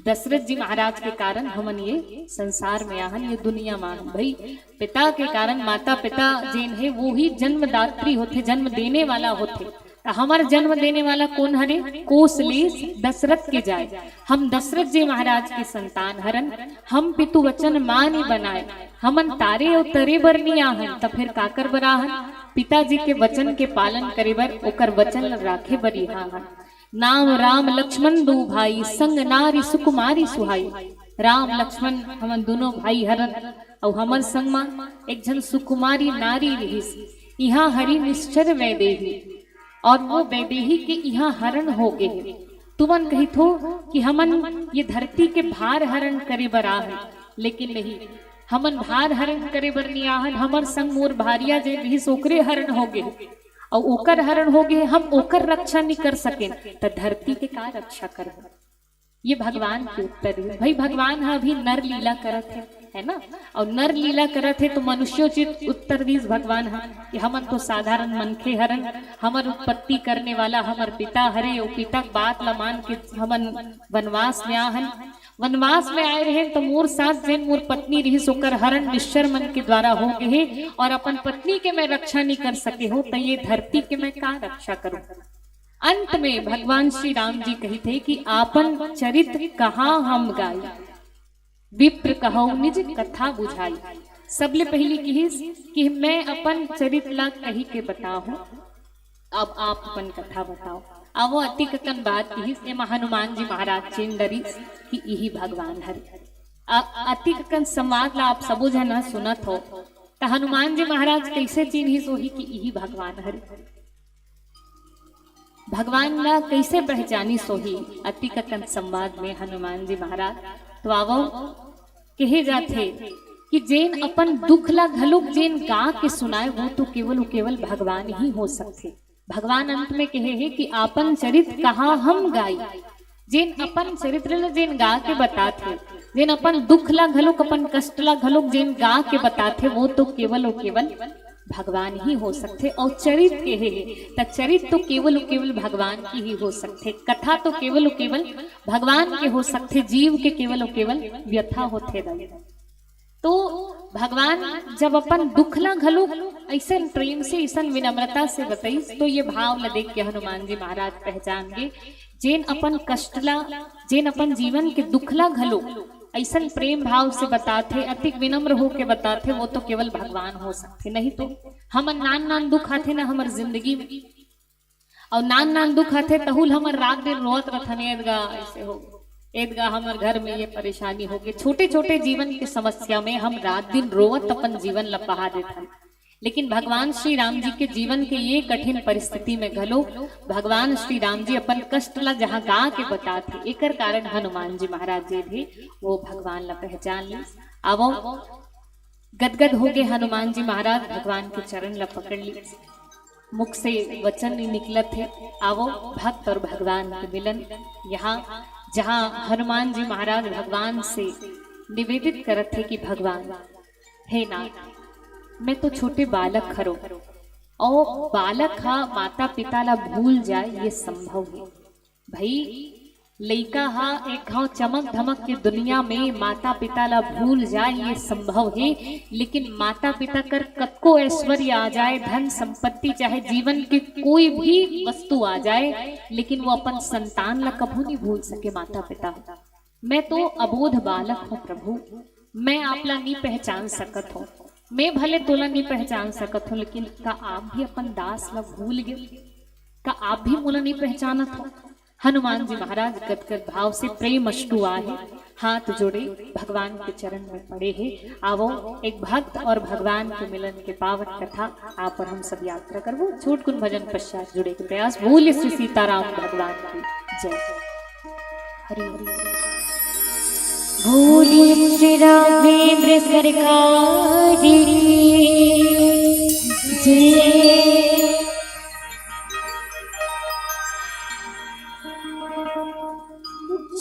दशरथ जी महाराज के कारण हमन ये संसार में आहन, ये दुनिया में आहन। भाई पिता के कारण माता पिता जेन है वो ही जन्मदात्री होते, जन्म देने वाला होते। हमार जन्म देने वाला कौन हरे, कौशलेश दशरथ के जाए। हम दशरथ जी महाराज के संतान हरन, हम पितु वचन मानी बनाए, हमन तारे और तरे बर नहीं आहन, तब फिर काकर बर आहन, पिताजी के वचन के पालन करे बर, ओकर वचन राखे बर यहाँ। नाम राम लक्ष्मण दो भाई, संग नारी सुकुमारी सुहाई। राम लक्ष्मण हमन दोनों भाई हरन, और हमर संग में एक जन सुकुमारी नारी रहिस। यहाँ हरि निश्चर वैदेही, और वो वैदेही के यहाँ हरण हो गए। तुमन कही थो कि हमन ये धरती के भार हरण करे बर आहन, लेकिन नहीं, हमन भार हरण करे बर नहीं आहन। हमर संग मोर भारिया जे रहिस ओकरे हरण हो गए, और ओकर हरण हो गए, हम ओकर रक्षा नहीं कर सके, तो धरती के का रक्षा करबो। ये भगवान के उत्तर है। भाई भगवान हाँ अभी नर लीला करत है ना, और नर लीला करत है तो मनुष्योचित उत्तर दीस भगवान हाँ कि हमन तो साधारण मनखे हरन, हमर उत्पत्ति करने वाला हमर पिता हरे, और पिता बात ला मान के हमन वनवास में आहन। वनवास में आए रहे तो मोर साथ जेन मोर पत्नी रही सोकर हरण निश्चर मन के द्वारा हो गए, और अपन पत्नी के मैं रक्षा नहीं कर सके हो, तो ये धरती के मैं का रक्षा करूं। अंत में भगवान श्री राम जी कही थे कि आपन चरित्र कहाँ हम गाई, विप्र कहो निज कथा बुझाई। सबले पहली कही कि मैं अपन चरित्र ला कही के बताओ, अब आप अपन कथा बताओ। अब वो अति ककन बात कही, हनुमान जी महाराज चेन डरी कि यही भगवान हरि। अति ककन संवाद ला आप सबो जना सुनत हो, तो हनुमान जी महाराज कैसे चिन्ही सोही कि यही भगवान हरि। भगवान ला कैसे पहचानी सोही अति ककन संवाद में हनुमान जी महाराज। तो आवो कहे जाते कि जेन अपन दुख ला घलुक जेन गा के सुनाए, वो तो केवल भगवान ही हो सकते। भगवान अंत में कहे है कि आपन चरित्र कहाँ हम गाई। जेन अपन चरित्र ला जेन गा के बताते, जेन अपन दुख ला घलुक अपन कष्ट ला घलुक जेन गा के बताते, वो तो केवल भगवान ही हो सकते। और चरित्र के है चरित्र तो केवल भगवान की ही हो सकते, कथा तो केवल भगवान के हो सकते, जीव के केवल व्यथा होते रहे। तो भगवान जब अपन दुख ला घलो ऐसा प्रेम से ऐसा विनम्रता से बताई, तो ये भाव ला देख के हनुमान जी महाराज पहचान गए। जेन अपन कष्ट ला, जेन अपन जीवन के दुख ला घलो ऐसा प्रेम भाव से बताते, अति विनम्र हो के बताते, वो तो केवल भगवान हो सकते। नहीं तो हम नान नान दुख आते ना हमार जिंदगी में, और नान नान दुख आते तहुल हमार रात दिन रोत रथन एदगा ऐसे हो, एदगा हमार घर में ये परेशानी हो गई। छोटे छोटे जीवन की समस्या में हम रात दिन रोवत अपन जीवन लपहा देते। लेकिन भगवान श्री राम जी के जीवन के ये कठिन परिस्थिति में घलो भगवान श्री राम जी अपन कष्ट ला जहाँ गा के बताते, एकर कारण हनुमान जी महाराज जी भी वो भगवान ला पहचान ली। आवो गदगद हो गए हनुमान जी महाराज, भगवान के चरण ला पकड़ ली, मुख से वचन निकलत है, आवो भक्त और भगवान के मिलन। यहाँ जहाँ हनुमान जी महाराज भगवान से निवेदित करत थे कि भगवान हे नाथ, मैं तो छोटे बालक खरो, और बालक हा माता पिता ला भूल जाए ये संभव है। भाई लइका हा एक हाँ चमक धमक के दुनिया में माता पिता ला भूल जाए ये संभव है, लेकिन माता पिता कर कतको ऐश्वर्य आ जाए, धन संपत्ति चाहे जीवन की कोई भी वस्तु आ जाए, लेकिन वो अपन संतान ला कभू नहीं भूल सके माता पिता। मैं तो अबोध बालक हूँ प्रभु, मैं आप ला नहीं पहचान सकत हूँ, मैं भले तोला नहीं पहचान सकत हूँ, लेकिन का आप भी अपन दास ला भूल गए, का आप भी मोला नहीं पहचानत हो। हनुमान जी महाराज गदगद भाव से प्रेम अश्रु आए, हाथ जोड़े भगवान के चरण में पड़े हैं। आवो एक भक्त और भगवान के मिलन के पावन कथा आप और हम सब यात्रा करवो। छूट कुन भजन पश्चात जुड़े के प्रयास। बोले श्री सीताराम भगवान की जय। हरि हरि बोले श्री राघवेंद्र सरकार की जय।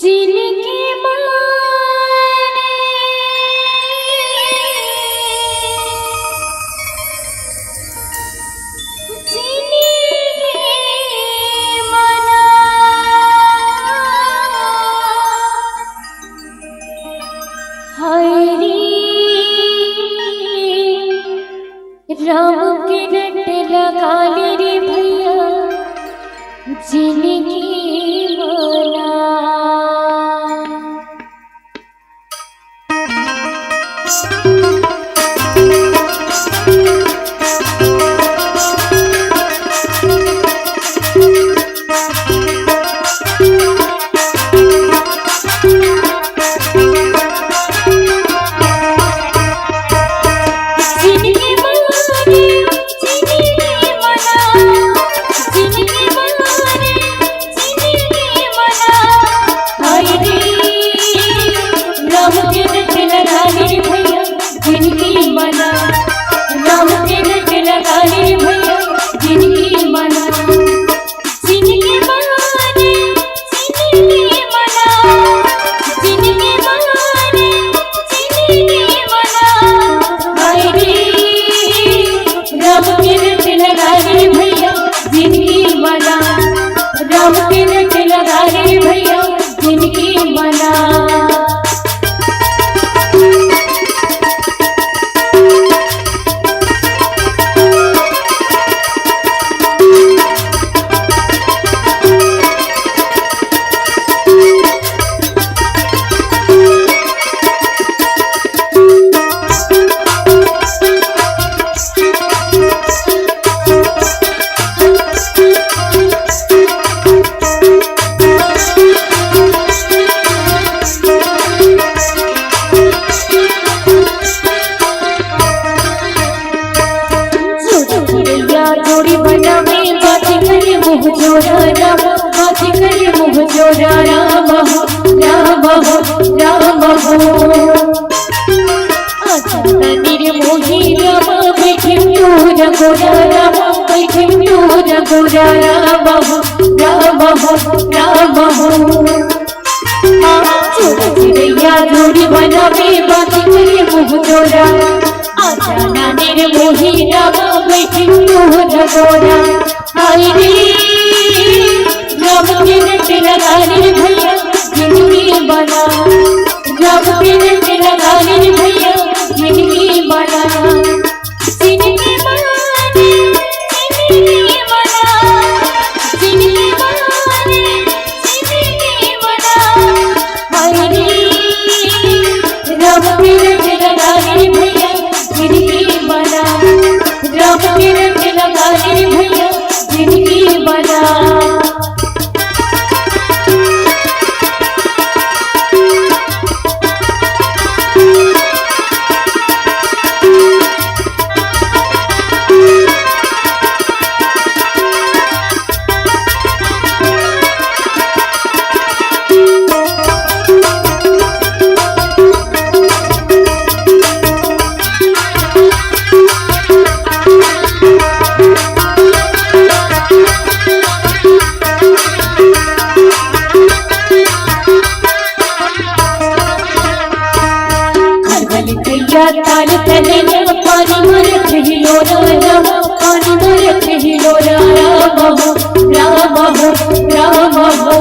जिनकी माने जिनकी मना हरि राम के रट लगा ले रे भैया जिनकी मना। कैया ताल तले पानी मरत हिलो राम पानी मरत हिलो राम हो राम हो राम हो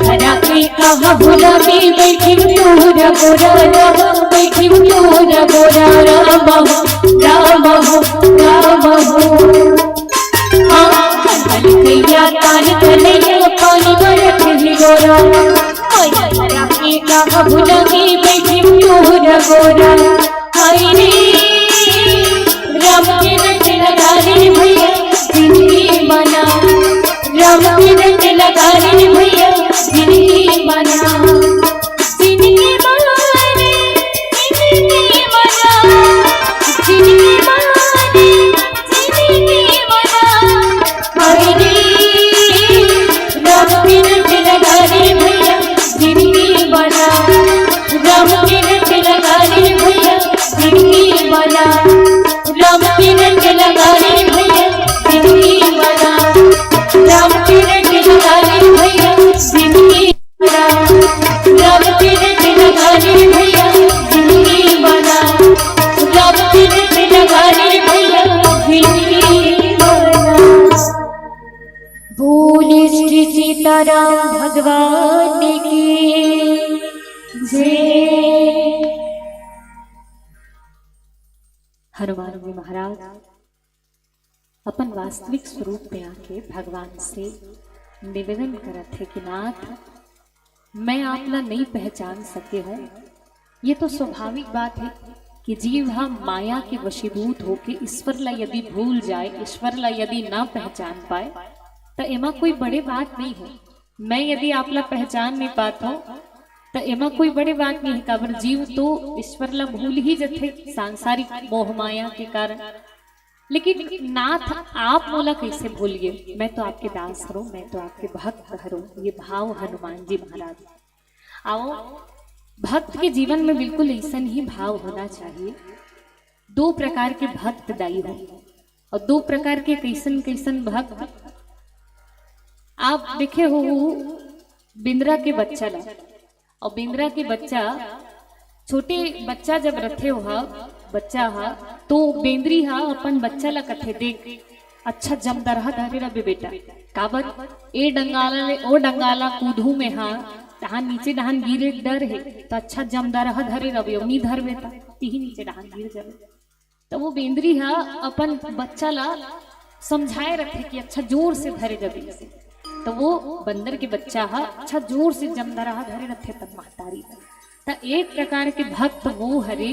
धरा के कहा भोला में बैठी तोरा गोरा राम बैठी तोरा गोरा राम हो राम हो राम हो कैया ताल तले पानी मरत हिलो राम धरा के कहा भोला में बैठी तोरा गोरा हाय रे राम के रट लगा रे भैया जिंदगी बना राम के रट लगा रे भैया जिंदगी बना जिंदगी बना रे जिंदगी बना जिंदगी बना रे जिंदगी बना हाय रे राम के रट लगा रे भैया जिंदगी बना राम के रट लगा रे भैया जिंदगी बना राम के रट लगा रे भैया जिंदगी बना राम के रट लगा रे भैया जिंदगी बना राम के रट लगा रे भैया जिंदगी बना राम के रट लगा रे भैया जिंदगी बना। बोले श्री सीताराम भगवान की जय। हनुमान जी महाराज अपन वास्तविक स्वरूप में आके भगवान से निवेदन करत थे कि नाथ मैं आप ला नहीं पहचान सके हूँ। ये तो स्वाभाविक बात है कि जीव हम माया के वशीभूत होके ईश्वर ला यदि भूल जाए, ईश्वर ला यदि ना पहचान पाए तो एमा कोई बड़ी बात नहीं है। मैं यदि आप ला पहचान नहीं पाता हूँ तो एमा कोई बड़ी बात नहीं है। काबर जीव तो ईश्वर ला भूल ही जथे सांसारिक मोह माया के कारण। लेकिन नाथ आप मोला कैसे भूलिए, मैं तो आपके दास हूँ, मैं तो आपके भक्त हूँ। ये भाव हनुमान जी महाराज। आओ भक्त के जीवन में बिल्कुल ऐसा ही भाव होना चाहिए। दो प्रकार के भक्त दाई हो और दो प्रकार के कैसन कैसन भक्त। आप देखे हो बिंद्रा के बच्चा ला, और बिंद्रा के बच्चा छोटे बच्चा जब रथे हो बच्चा हा तो बेंद्री हा अपन बच्चा ला कथे देख अच्छा जम दरहा धरे रबे बेटा काबर ए डंगाला ले ओ डंगाला कूदू में हा डहान नीचे डहान गिरे डर है तो अच्छा जम दरहा धरे रबे उनी धर बेटा तीही नीचे डहान गिर जावे। तो वो बेंद्री हा अपन बच्चा ला समझाए रखे कि अच्छा जोर से धरे जबे। तो वो बंदर के बच्चा हा अच्छा जोर से जम दरहा धरे रखे तब महतारी। तो एक प्रकार के भक्त वो हरे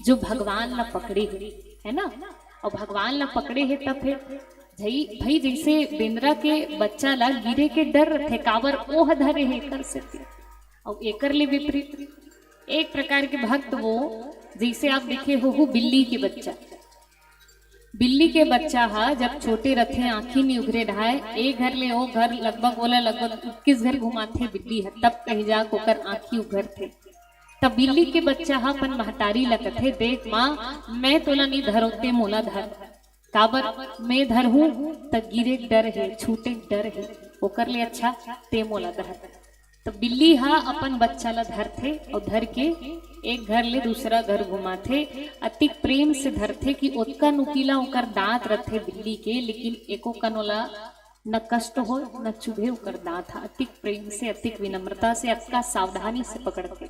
जो भगवान ला पकड़े है ना, और भगवान ला पकड़े है तब फिर भाई जैसे बिंद्रा के बच्चा ला गिरे के डर रखे काबर ओह धरे है कर सकते। और एकर ले विपरीत एक प्रकार के भक्त वो जैसे आप देखे हो बिल्ली के बच्चा। बिल्ली के बच्चा हा जब छोटे रथे आंखी नहीं उघरे ढाए एक घर ले ओ घर लगभग बोला लगभग 21 घर घुमाथे बिल्ली है तब कहीं जा कोकर आंखी उघर थे। तब बिल्ली के बच्चा हा अपन महतारी लगथे देख माँ मैं तोला नहीं धरोते मोला धर काबर मैं धर हूँ त गिरे डर है छूटे डर है ओकर ले अच्छा ते मोला धर। तो बिल्ली हा अपन बच्चा ला धर थे और धर के एक घर ले दूसरा घर घुमाथे अति प्रेम से धरथे कि ओतका नुकीला ओकर दांत रथे बिल्ली के लेकिन एको कनोला न कष्ट हो न चुभे ओकर दांत हा। अति प्रेम से अति विनम्रता से अतका सावधानी से पकड़ते।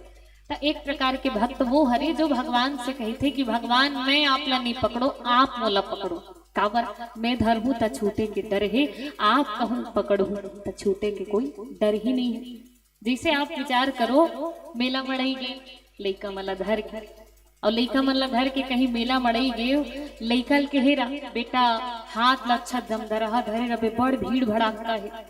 तो एक प्रकार के भक्त वो हरे जो भगवान से कहते कि भगवान मैं आप ला नहीं पकड़ो आप मोला पकड़ो काबर मैं धर हूँ त छूटे के डर है आप कहूँ पकड़ हूँ त छूटे के कोई डर ही नहीं है। जैसे आप विचार करो मेला मड़ई गए लइका मला धर के और लइका मला धर के कहीं मेला मड़ई गए लइका के हेरा बेटा हाथ लच्छा जम दरहा धरे रबे बड़ भीड़ भड़ाका है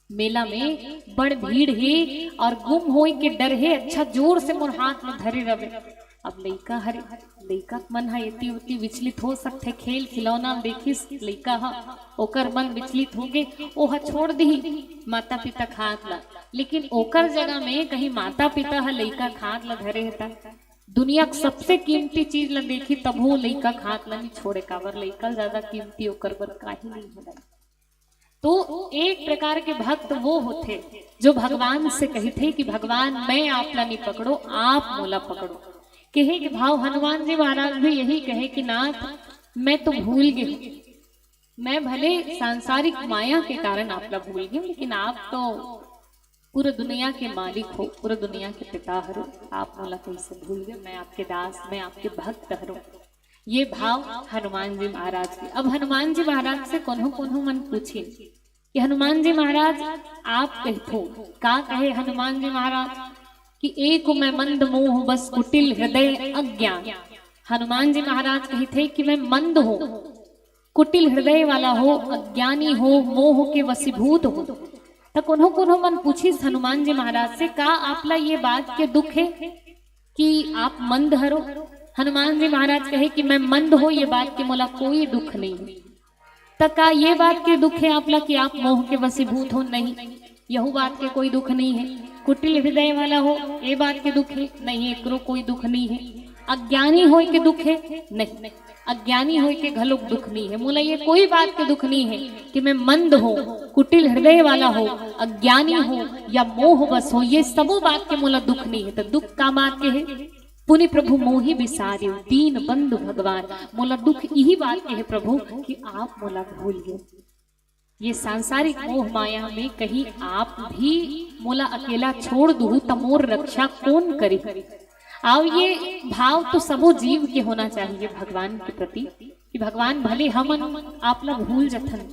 मेला में बड़ भीड़ है और गुम होए के डर है अच्छा जोर से मोर हाथ में धरे रबे। अब लइका हरे लइका मन है इति उति विचलित हो सकते खेल खिलौना देखिस लइका हा ओकर मन विचलित हो गए ओह छोड़ दी माता पिता खात ला लेकिन ओकर जगह में कहीं माता पिता हा लइका खात ला धरे हेता दुनिया सबसे कीमती चीज ला देखी तब वो लइका खात ला नहीं छोड़े काबर लइका ज्यादा कीमती ओकर बर काहे नहीं होला। तो एक प्रकार के भक्त वो होते जो भगवान से कहते कि भगवान मैं आप ला नहीं पकड़ो आप मोला पकड़ो कहे कि भाव हनुमान जी महाराज भी यही कहे कि नाथ मैं तो भूल गई, मैं भले सांसारिक माया के कारण आपला भूल गई, लेकिन आप तो पूरे दुनिया के मालिक हो, पूरे दुनिया के पिता हरो, आप मोला कैसे भूल गए, मैं आपके दास, मैं आपके भक्त हरो। ये भाव हनुमान जी महाराज के। अब हनुमान जी महाराज से कोन्हो कोन्हो मन पूछे कि हनुमान जी महाराज आप कहथो का कहे हनुमान जी महाराज कि एक मैं मंद मोह बस कुटिल हृदय अज्ञान। हनुमान जी महाराज कही थे कि मैं मंद हो, कुटिल हृदय वाला हो, अज्ञानी हो, मोह के वशीभूत हो। तो कोन्हो कोन्हो मन पूछी हनुमान जी महाराज से का आपला ये बात के दुख है कि आप मंद हरो। हनुमान जी महाराज कहे कि मैं मंद हो ये बात के मोला कोई दुख नहीं है। तक का ये बात के दुख है आपला कि आप मोह के वशीभूत हो? नहीं, यहू बात के कोई दुख नहीं है। कुटिल हृदय वाला हो ये बात के दुख है? नहीं, एकरो कोई दुख नहीं है। अज्ञानी हो के दुख है? नहीं, अज्ञानी हो के घलोक दुख नहीं है। मोला ये कोई बात के दुख नहीं है कि मैं मंद हो, कुटिल हृदय वाला हो, अज्ञानी हो या मोह बस हो, ये सबो बात के मोला दुख नहीं है। तो दुख का बात के है? पुनि प्रभु मोहि बिसारियो दीन बंधु भगवान। मोला दुख यही बात के है प्रभु कि आप मोला भूल गए। ये सांसारिक मोह माया में कहीं आप भी मोला अकेला छोड़ दू तो मोर रक्षा कौन करे। और ये भाव तो सबो जीव के होना चाहिए भगवान के प्रति कि भगवान भले हम आपला भूल जथन,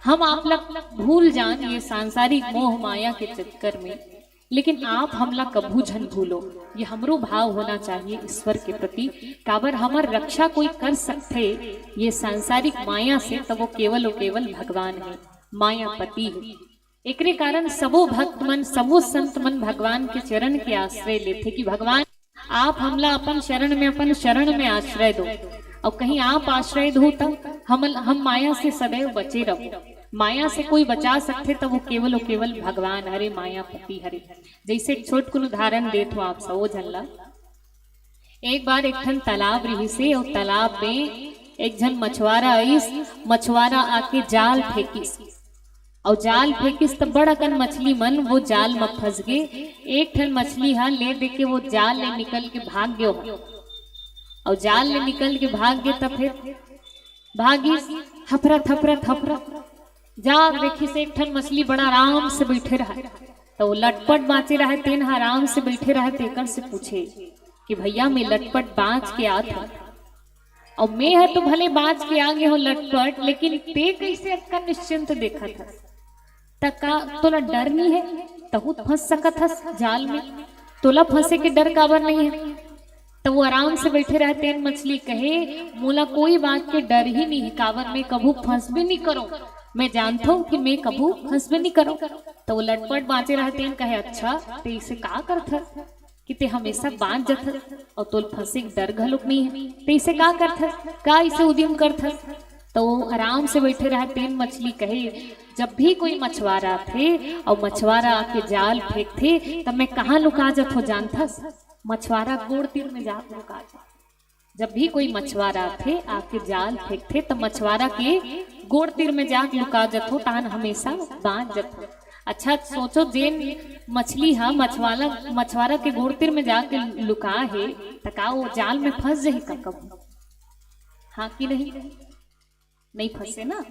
हम आपला भूल जान ये सांसारिक मोह माया के चक्कर में, लेकिन आप हमला कभू झन भूलो। ये हमरो भाव होना चाहिए ईश्वर के प्रति। काबर हमर रक्षा कोई कर सकते ये सांसारिक माया से, तो वो केवल और केवल भगवान है, मायापति है। एकरे कारण सबो भक्त मन, सबो संत मन भगवान के चरण के आश्रय लेते कि भगवान आप हमला अपन शरण में आश्रय दो, और कहीं आप आश्रय दो तब हम माया से सदैव बचे रहो। माया से कोई बचा सकते तो वो केवल और केवल भगवान हरे, मायापति हरे। जैसे छोट कुल उदाहरण देत हो आप सब झल्ला। एक बार एक ठन तालाब रही से, और तालाब में एक जन मछुआरा आईस, मछुआरा आके जाल फेंकिस, और जाल फेंकिस तो बड़ा कन मछली मन वो जाल में फंस गए। एक ठन मछली हा ले दे के वो जाल ले निकल के भाग गयो, और जाल ले निकल के भाग गए तब फिर भागिस थपरा जाग देखी से एक ठन मछली बड़ा आराम से बैठे रहा, तो वो लटपट बाँचे रहे, तेन आराम से बैठे रहे। तेकर से पूछे कि भैया मैं लटपट बाँच के आ था, और मैं है तो भले बाँच के आगे हो लटपट, लेकिन ते कैसे अक्का निश्चिंत देखा था? तका तोला डर नहीं है? तहु फंस सकत हस जाल में, तोला फंसे के डर काबर नहीं है? तो वो आराम से बैठे रहते हैं। मछली कहे मोला कोई बात के डर ही नहीं है, काबर मैं कभू फंस भी नहीं करो, मैं जानता हूँ कि मैं कभू फंस भी नहीं करो। तो वो लटपट बाँचे रहते हैं। कहे अच्छा ते इसे का करथ कि ते हमेशा बाँच जथ, और तोल फंसे डर घलोक नहीं है, ते इसे का करथ, का इसे उद्यम करथ? तो वो आराम से बैठे रहते हैं। मछली कहे जब भी कोई मछुआरा थे और मछुआरा आके जाल फेंक थे, तब मैं कहाँ लुका जत हो जानथस? मछुआरा गोड़ तीर में जाके लुका जा। जब भी कोई मछुआरा थे आके जाल फेंकते तो मछुआरा के गोड़ तीर में जाके लुका जत हो, तान हमेशा बाँच जत हो। अच्छा सोचो, जेन मछली हा मछुआरा के गोड़ तीर में जाके लुका है, तका वो जाल में फंस जाही का कब? हाँ कि नहीं फंसे ना।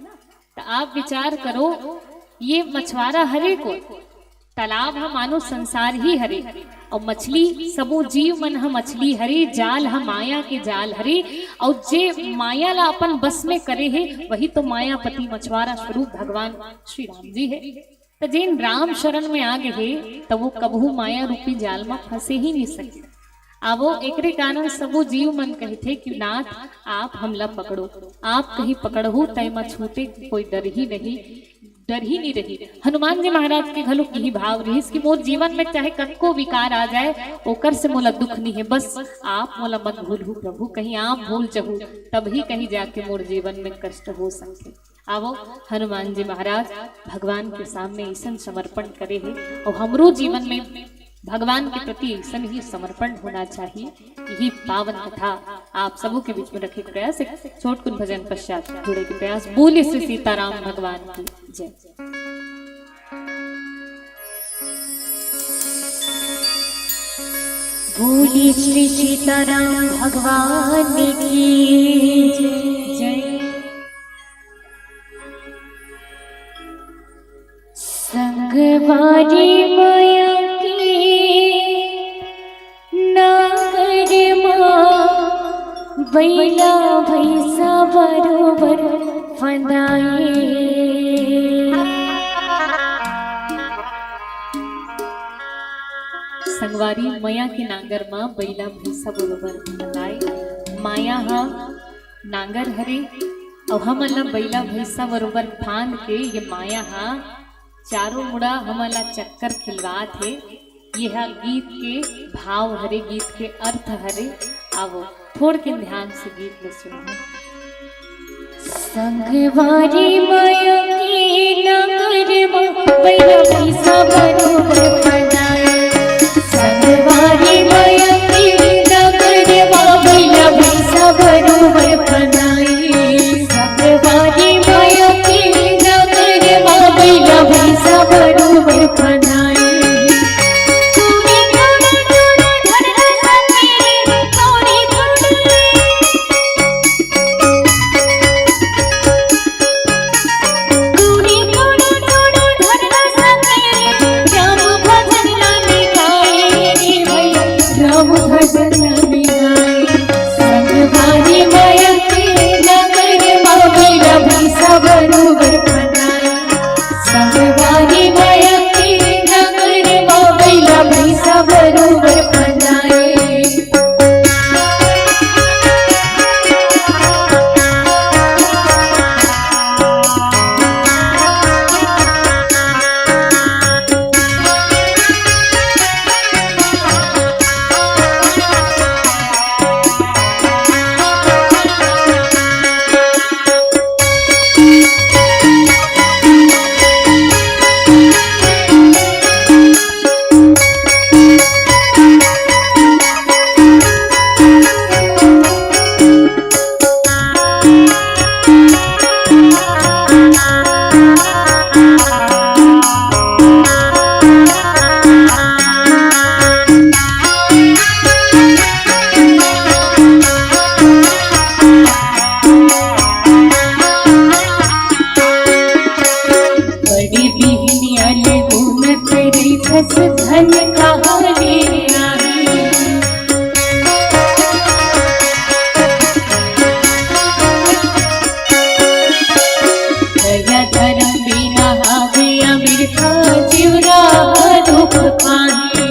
तो आप विचार करो, ये मछुआरा हरे को, तालाब हम मानो संसार ही हरे, और मछली सबो जीव मन हम मछली हरे, जाल हम माया के जाल हरे, और जे माया ला अपन बस में करे है वही तो मायापति मछुआरा स्वरूप भगवान श्री राम जी है। तो जिन राम शरण में आ गए है तो वो कबहू माया रूपी जाल में फंसे ही नहीं सकते। अब एकरे कारण सबो जीव मन कहते कि नाथ आप हमला पकड़ो, आप कहीं पकड़ो तय म छूटे, कोई डर ही नहीं रही। हनुमान जी महाराज के घलो यही भाव रही कि मोर जीवन में चाहे कतको विकार आ जाए ओकर से मोला दुख नहीं है, बस आप मोला मत भूलहु प्रभु, कहीं आप भूल जहु तभी कहीं जाके मोर जीवन में कष्ट हो सके। आवो हनुमान जी महाराज भगवान के सामने ऐसा समर्पण करे है, और हमरो जीवन में भगवान के प्रति ऐसा ही समर्पण होना चाहिए। यही पावन कथा आप सबों के बीच में रखे के प्रयास, छोट कुन भजन पश्चात जुड़े के प्रयास। बोले श्री सीताराम भगवान की जय। बोली श्री सीताराम भगवान की जय। संगवारी माया की नागर माँ बैला भैसा बरोबर फंदाए। संगवारी मया के नांगर मां बैला भैसा बरोबर बताए। माया हा नांगर हरे और हमला बैला भैसा बरोबर फांद के ये माया हा चारों मुड़ा हमला चक्कर खिलवात है। यह गीत के भाव हरे, गीत के अर्थ हरे। आवो थोड़ के ध्यान से गीत में सुनो। संगवारी माया की नागर माँ बैला भैसा बरोबर फंदाए। संगवारी माया की नागर माँ बैला भैसा बरोबर फंदाए। संगवारी माया की नागर माँ बैला भैसा बरोबर फंदाए। धन कहानी दया धर्म बिना हावे अमृता जीवरा दुख पाही।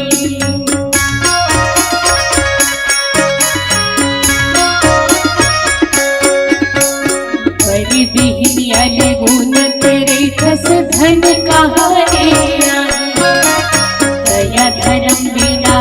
बड़ी बिहनी अले गुण तेरे खस धन कहानी दया धर्म बिना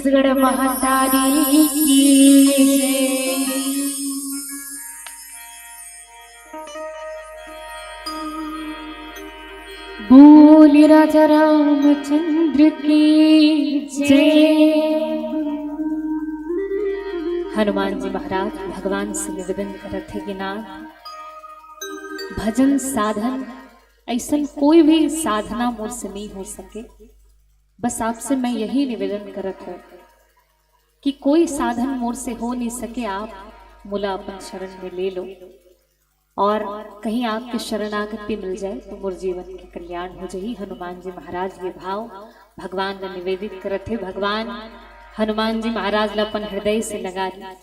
छत्तीसगढ़ महातारी की जय। बोल राजा रामचंद्र की जय। हनुमान जी महाराज भगवान से निवेदन करत है कि नाथ भजन साधन ऐसा कोई भी साधना मोर से नहीं हो सके। बस आपसे मैं यही निवेदन करत है कि कोई साधन मोर से हो नहीं सके, आप मुला अपन शरण में ले लो और कहीं आपके शरणागति मिल जाए तो मोर जीवन के कल्याण हो जाए। हनुमान जी महाराज ये भाव भगवान ने निवेदित करत है। भगवान हनुमान जी महाराज ला अपन हृदय से लगा ली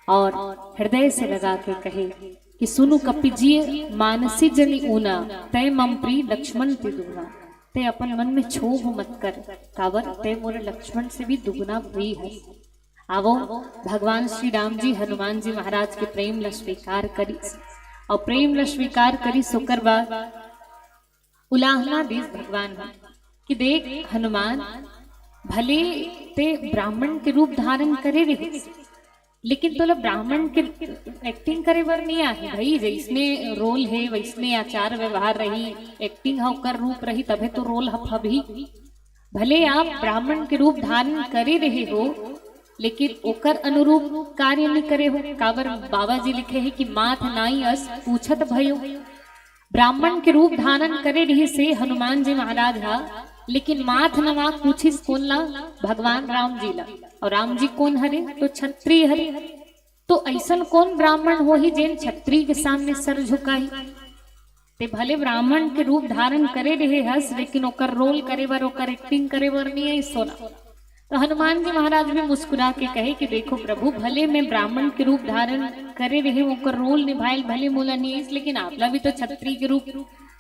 और हृदय से लगा के कहे कि सुनु कपिजिए मानसी जनि ऊना तय मम प्री लक्ष्मण ते दुगना। ते अपन मन में क्षोभ मत कर, कावर ते मोरे लक्ष्मण से भी दुगना प्रिय है। आवो भगवान श्री राम जी हनुमान जी महाराज के प्रेम ला स्वीकार करी और प्रेम ला स्वीकार करी सोकर बाद उलाहना दीस भगवान कि देख हनुमान भले ते ब्राह्मण के रूप धारण करे रहे लेकिन तोला ब्राह्मण के एक्टिंग करे बर नहीं आहे भाई। जैसने रोल है वैसने आचार व्यवहार रही, एक्टिंग होकर रूप रही तबे तो रोल हभी। भले आप ब्राह्मण के रूप धारण करे रहे हो लेकिन ओकर अनुरूप कार्य नहीं करे हो। काबर बाबा जी लिखे है कि माथ नाई अस पूछत भयो। ब्राह्मण के रूप धारण करे रही से हनुमान जी महाराज हा, लेकिन माथ नवा पूछिस कौन ला? भगवान राम जी ला। और राम जी कौन हरे? तो क्षत्रिय हरे। तो ऐसन कौन ब्राह्मण हो ही जेन क्षत्रिय के सामने सर झुकाई? ते भले ब्राह्मण के रूप धारण करे रहे हस लेकिन ओकर रोल करे बर ओकर एक्टिंग करे बर नहीं है सोना। तो हनुमान जी महाराज भी मुस्कुरा के कहे कि देखो प्रभु भले मैं ब्राह्मण के रूप धारण करे रहे ओकर रोल निभाए भले मोला नहीं है, लेकिन आपला भी तो क्षत्रिय के रूप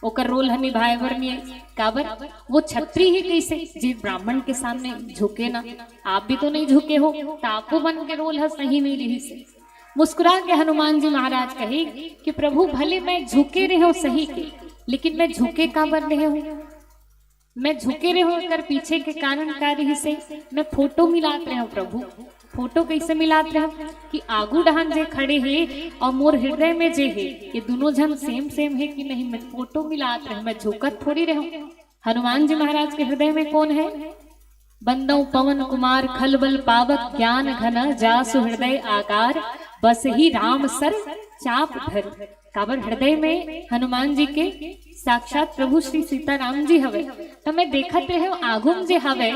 ओकर रोल है निभाए बर नहीं है। काबर वो क्षत्रिय ही कैसे जी ब्राह्मण के सामने झुके ना? आप भी तो नहीं झुके हो, तापो बन के रोल है सही नहीं रही से। मुस्कुरा के हनुमान जी महाराज कहे कि प्रभु भले मैं झुके रहे हो सही के, लेकिन मैं झुके काबर रहे हूँ? मैं झुके रहे हो कर पीछे के कारण कार्य से मैं फोटो मिलात रहे हूँ। प्रभु फोटो कैसे मिलात रहे कि आगू डहान जे खड़े हैं और मोर हृदय में जे है ये दोनों जन सेम सेम है कि नहीं? मैं फोटो मिलात रहे, मैं झुकत थोड़ी रहे हूँ। हनुमान जी महाराज के हृदय में कौन है? बंदौ पवन कुमार खलबल पावक ज्ञान घन जासु हृदय आकार बस ही राम सर चाप धर। काबर हृदय में हनुमान जी के साक्षात प्रभु श्री सीताराम जी हवे। तो मैं देखत रहे आगुम जे हवे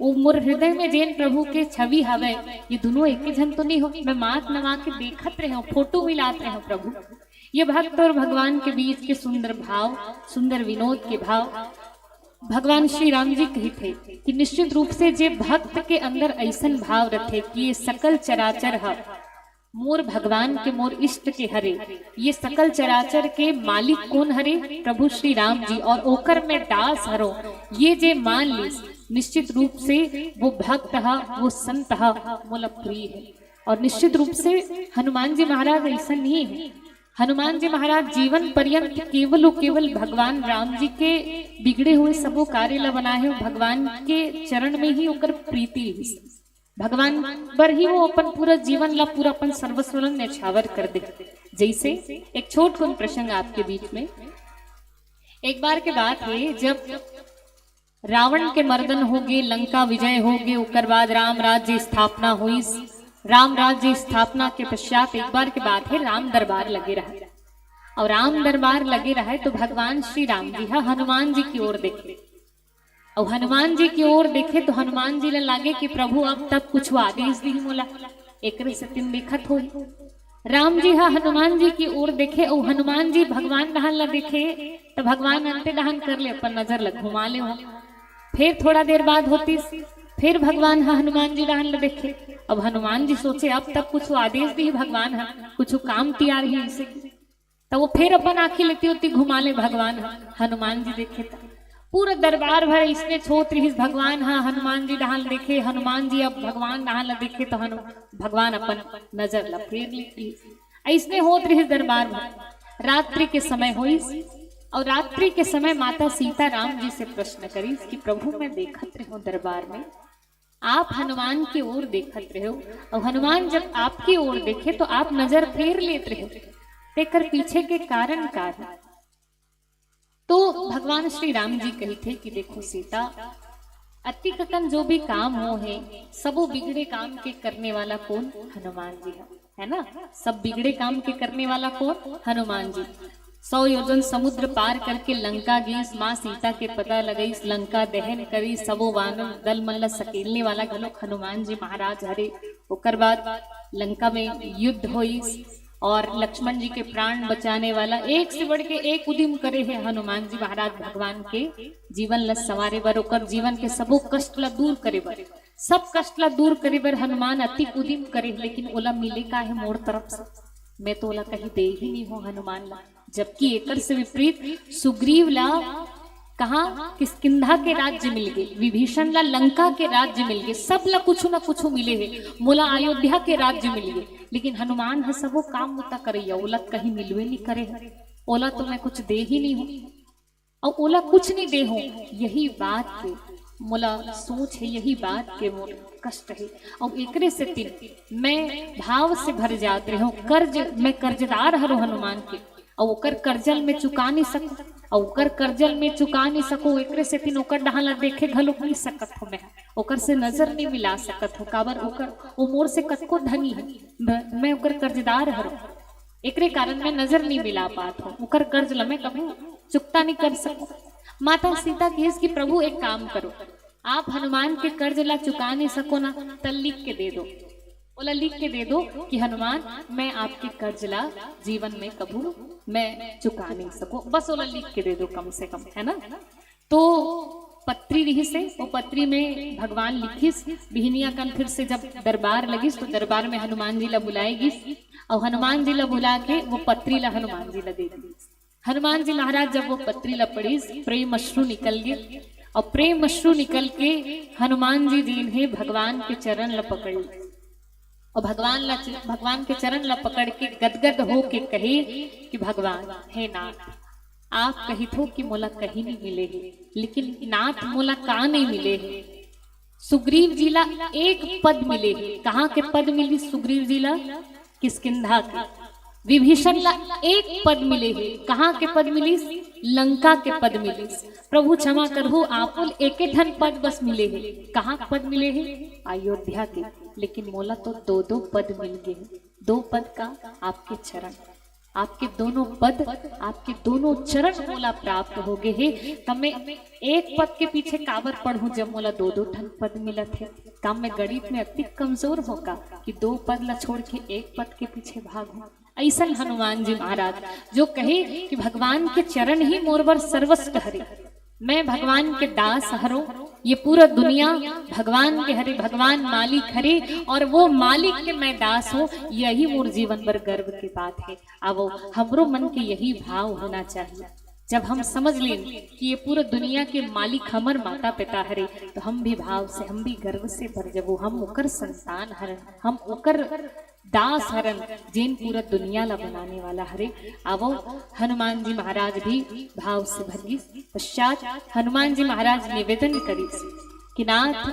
वो मोर हृदय में जेन प्रभु के छवि हवे ये दोनों एक ही जन तो नहीं हो। मैं मात नवा के देखत रहे फोटो मिलात रहे प्रभु। ये भक्त और भगवान के बीच के सुंदर भाव, सुंदर विनोद के भाव भगवान श्री राम जी कही थे कि निश्चित रूप से जे भक्त के अंदर ऐसन भाव रखे कि ये सकल चराचर है मोर भगवान के मोर इष्ट के हरे। ये सकल चराचर के मालिक कौन हरे? प्रभु श्री राम जी। और ओकर में दास हरो ये जे मान ली निश्चित रूप से वो भक्त है, वो संत है, मोला प्रिय है। और निश्चित रूप से हनुमान जी महाराज ऐसा नहीं है। हनुमान जी महाराज जीवन पर्यंत केवल और केवल भगवान राम जी के बिगड़े हुए सबो कार्य ला बनाए हो। भगवान के चरण में ही ओकर प्रीति है, भगवान पर ही वो अपन पूरा जीवन ला पूरा अपन सर्वस्व न्यौछावर कर दे। जैसे एक छोट कुन प्रसंग आपके बीच में। एक बार के बात है जब रावण के मर्दन हो गए, लंका विजय हो गए, उसके बाद राम राज्य स्थापना हुई। राम राज्य स्थापना के पश्चात एक बार के बात है राम दरबार लगे रहा। और राम दरबार लगे रहा तो भगवान श्री राम जी हनुमान जी की ओर देखे। और हनुमान जी की ओर देखे तो हनुमान जी ने लागे कि प्रभु अब तक कुछ आदेश दी मोला एक सत्यम देखत हो। राम जी हनुमान जी की ओर देखे और हनुमान जी भगवान डहान ला देखे तो भगवान अंते डहान कर ले अपन नजर लग घुमा ले। फिर थोड़ा देर बाद होती फिर भगवान हनुमान जी डहान ला देखे। अब हनुमान जी सोचे अब तक कुछ आदेश दी भगवान कुछ काम तैयार ही इसे तो वो फिर अपन आंखें लेती होती घुमा ले भगवान हनुमान जी देखे तो पूरा दरबार भर इसने छोट रही भगवान हनुमान जी डहान देखे। हनुमान जी अब भगवान डहान ला देखे तो भगवान अपन नजर ला फेर लेती ऐसने होत रही दरबार भर। रात्रि के समय हुई और रात्रि के समय माता सीता राम जी से प्रश्न करी कि प्रभु मैं देखत रही दरबार में आप हनुमान की ओर देखत रहो और हनुमान जब आपकी ओर देखे तो आप नजर फेर लेते रहो, तेकर पीछे के कारण का है। तो भगवान श्री राम जी कही थे कि देखो सीता, अति कतन जो भी काम हो है सबो बिगड़े काम के करने वाला कौन? हनुमान जी है ना। सब बिगड़े काम के करने वाला कौन? हनुमान जी। 100 योजन समुद्र पार करके लंका गई, माँ सीता के पता लगई, लंका दहन करी, सबो वानर दल मल्ल सकेलने वाला घलोक हनुमान जी महाराज हरे। ओकर बाद लंका में युद्ध हुई और लक्ष्मण जी के प्राण बचाने वाला एक से बढ़ के एक उद्यम करे है हनुमान जी महाराज भगवान के जीवन ला संवारे बर, ओकर जीवन के सबो कष्ट ला दूर करे बर, सब कष्ट ला दूर करे बर हनुमान अति उद्यम करे। लेकिन ओला मिले का है मोर तरफ से? मैं तो ओला कहीं दे ही नहीं हूँ हनुमान ला। जबकि एकर से विपरीत सुग्रीव ला कहा किष्किंधा के राज्य मिल गए, विभीषण ला लंका के राज्य मिल गए, सब ला कुछ न कुछ मिले है, मोला अयोध्या के राज्य मिल गए। लेकिन हनुमान है सबो काम मुता करैया, ओला कहीं मिलवे नहीं करे है। ओला तो मैं कुछ दे ही नहीं हूँ और ओला कुछ नहीं दे हूँ। यही बात के मोला सोच है, यही बात के मोल कष्ट है। और एकरे से तीन मैं भाव से भर जाते रहो, कर्ज मैं कर्जदार हरो हनुमान के, और ओकर कर्जल में चुका नहीं सकूं, और ओकर कर्जल में चुका नहीं सकूं, एकरे से तीन ओकर डहाला देखे घलो नहीं सकत हो, मैं ओकर से नजर नहीं मिला सकत हो। काबर ओकर ओ मोर से कतको धनी है, मैं ओकर कर्जदार हरो, एकरे कारण मैं नजर नहीं मिला पात हो, ओकर कर्ज ला मैं कभी चुकता नहीं कर सकूं। माता सीता कहे कि प्रभु एक काम करो, आप हनुमान के कर्ज ला चुका नहीं सको ना, तल लिख के दे दो, बोला लिख के दे दो कि हनुमान मैं आपके कर्ज ला जीवन में कबू मैं चुका नहीं सको, बस ओला लिख के दे दो कम से कम, है ना। तो पत्री रही से वो पत्री में भगवान लिखिस, बिहनिया कल फिर से जब दरबार लगिस तो दरबार में हनुमान जी ला बुलाएगी और हनुमान जी ला बुला के वो पत्री ला हनुमान जी ला दे दी। हनुमान जी महाराज जब वो पत्री ला पढ़ी, प्रेम अश्रु निकल गए और प्रेम अश्रु निकल के हनुमान जी ने भगवान के चरण ला पकड़ ली और भगवान के चरण ला पकड़ के गदगद हो के कहे कि भगवान हे नाथ, आप कही थो कि मोला कहीं नहीं मिले है, लेकिन नाथ मोला का नहीं मिले है? सुग्रीव जी ला एक पद मिले है। कहाँ के पद मिली सुग्रीव जी ला? किष्किंधा के। विभीषण ला एक पद मिले है। कहाँ के पद मिली? लंका के पद मिली। प्रभु क्षमा करहु, आपल एके ठन पद बस मिले है। कहाँ पद मिले है? अयोध्या के। लेकिन मोला तो दो दो पद मिल गए। दो पद का आपके चरण, आपके दोनों पद, आपके दोनों चरण मोला प्राप्त हो गए है। तब मैं एक पद के पीछे काबर पढ़ू जब मोला दो दो ठन पद मिला थे? काम में गणित में अति कमजोर होगा कि दो पद ला छोड़ के एक पद के पीछे भागू। ऐसा हनुमान जी महाराज जो कहे कि भगवान के चरण ही मोर बर सर्वस्व हरे, मैं भगवान के दास हरो, ये पूरा दुनिया भगवान के हरे, भगवान मालिक हरे और वो मालिक के मैं दास हूँ, यही मोर जीवन पर गर्व की बात है। अब हमरो मन के यही भाव होना चाहिए। जब हम समझ लें कि ये पूरा दुनिया के मालिक हमर माता पिता हरे, तो हम भी भाव से, हम भी गर्व से भर जबो, हम ओकर संतान हरन, हम ओकर दास हरन, जिन पूरा दुनिया ला बनाने वाला हरे। आवो हनुमान जी महाराज भी भाव से भर गई। पश्चात हनुमान जी महाराज निवेदन करी कि नाथ,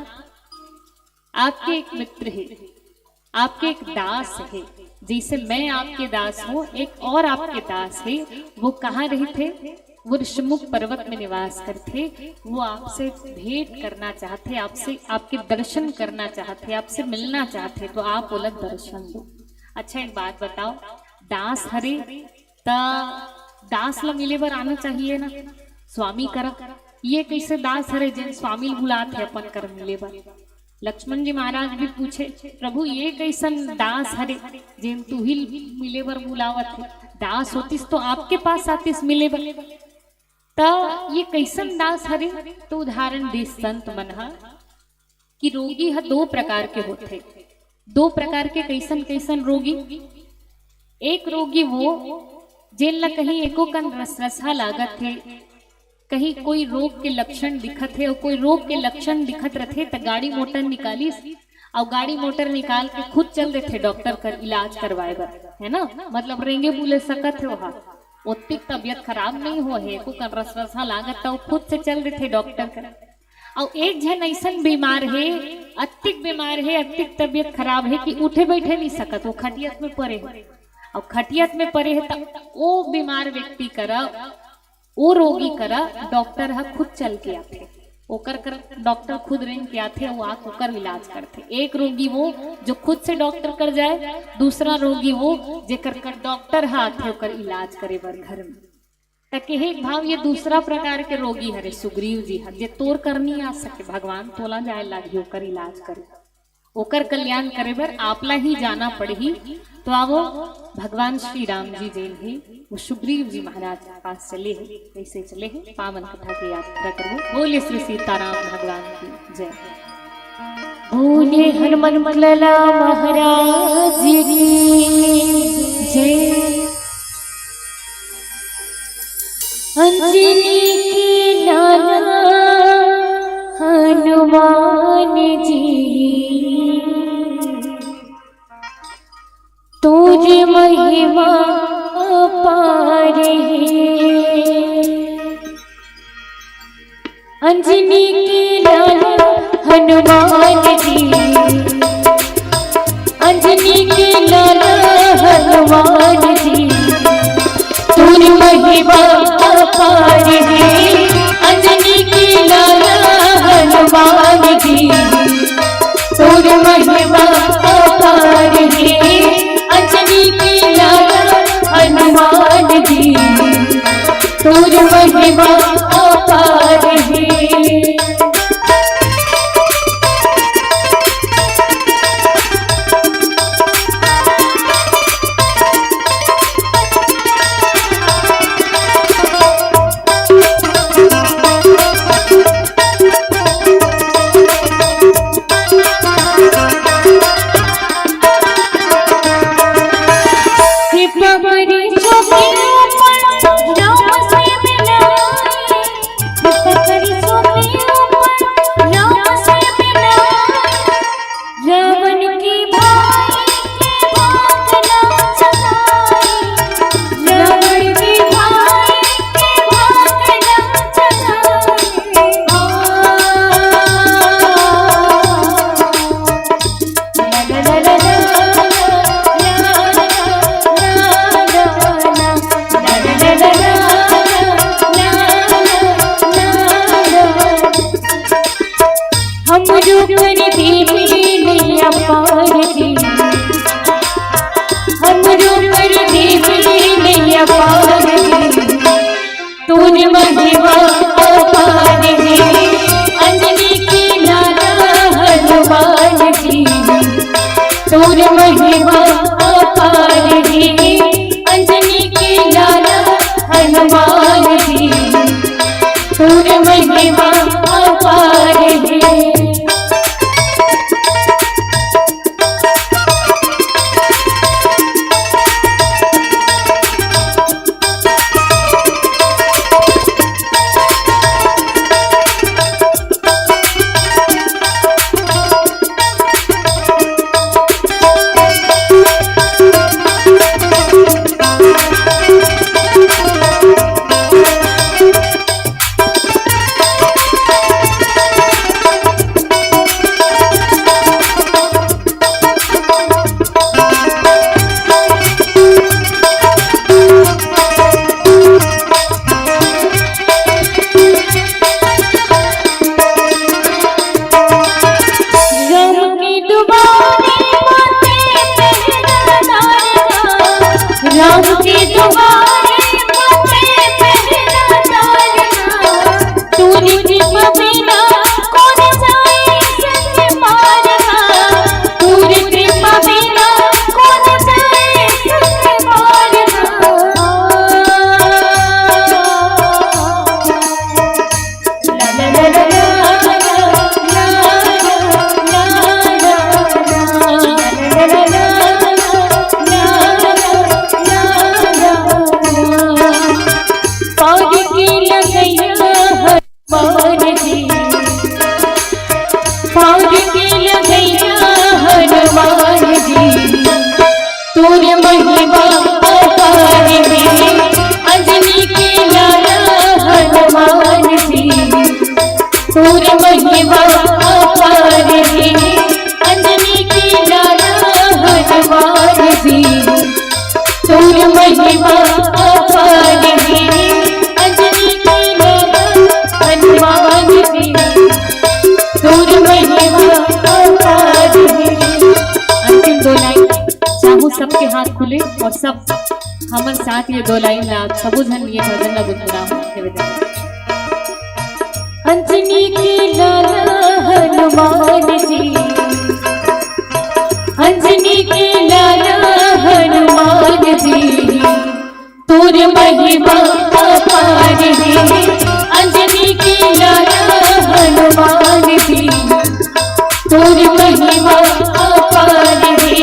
आपके एक मित्र है, आपके एक दास है, जैसे मैं आपके दास हूँ, एक और आपके दास है। वो कहाँ रहे थे? वो ऋषमुख पर्वत में निवास करते। वो आपसे भेंट करना चाहते, आपसे आपके दर्शन करना चाहते, आपसे मिलना चाहते, तो आप बोला दर्शन दो। अच्छा एक बात बताओ, दास हरे ता दास ला मिले बर आना चाहिए ना, स्वामी कर। ये कैसे दास हरे जिन स्वामी बुलाते अपन कर मिले बर? लक्ष्मण जी महाराज भी पूछे, प्रभु ये कैसन दास हरे जिन तू ही मिले बर बुलावत है? दास होतीस तो आपके पास आतीस मिले बर, ता ये कैसन दास हरे? तो उदाहरण दे संत मन कि रोगी है दो प्रकार के होते। दो प्रकार के कैसन कैसन रोगी? एक रोगी वो जेन ला कहीं एको कन रसरसा लागत है, कहीं कोई रोग के लक्षण दिखत है और कोई रोग के लक्षण दिखत रथे तो गाड़ी मोटर निकालिस और गाड़ी मोटर निकाल के खुद चल देते डॉक्टर कर इलाज करवाए बर, है ना। मतलब रेंगे बुले सकत है, वहाँ उतनी तबियत खराब नहीं हो है, को कर रसरसा लागत तो खुद से चल देते डॉक्टर कर। और एक जन ऐसा बीमार है अतिक बीमार है, अतिक तबीयत खराब है कि उठे बैठे नहीं सकत, वो खटियत में पड़े है। और खटियत में पड़े है तो वो बीमार व्यक्ति करा, वो रोगी करा डॉक्टर हा खुद चल के आते, ओकर कर डॉक्टर खुद रेंग के आते, वो आके ओकर इलाज करते। एक रोगी वो जो खुद से डॉक्टर कर जाए, दूसरा रोगी वो जेकर कर डॉक्टर हाथ ओकर इलाज करे बर घर में। तक एक भाव ये दूसरा प्रकार के रोगी हरे सुग्रीव जी हर जे तोर करनी आ सके, भगवान तोला जाए लागी ओकर इलाज करे, ओकर कल्याण करे बर आपला ही जाना पड़ही। तो आवो भगवान श्री राम जी जैन ही वो सुग्रीव जी महाराज के पास चले हैं, कैसे चले हैं पावन कथा की यात्रा करो। बोले श्री सीताराम भगवान की जय। बोले हनुमान लला महाराज की जय। अंजनी के लाला हनुमान जी, तुझ महिमा अपार है। अंजनी के लाला हनुमान जी, अंजनी के लाला हनुमान जी, तुझ महिमा अपार है। अंजनी के लाला हनुमान जी, तुझ महिमा अपार है। अंजनी के लाला हनुमान जी, तुझ महिमा अपार है। पूरे महिमा अपार है। हमर साथ ये दो लाइन ला सबू जन ये भजन ला गुनगुनाओ निवेदन। अंजनी के लाला हनुमान जी, अंजनी के लाला हनुमान जी, तोर महिमा अपार है। अंजनी के लाला हनुमान जी, तोर महिमा अपार है।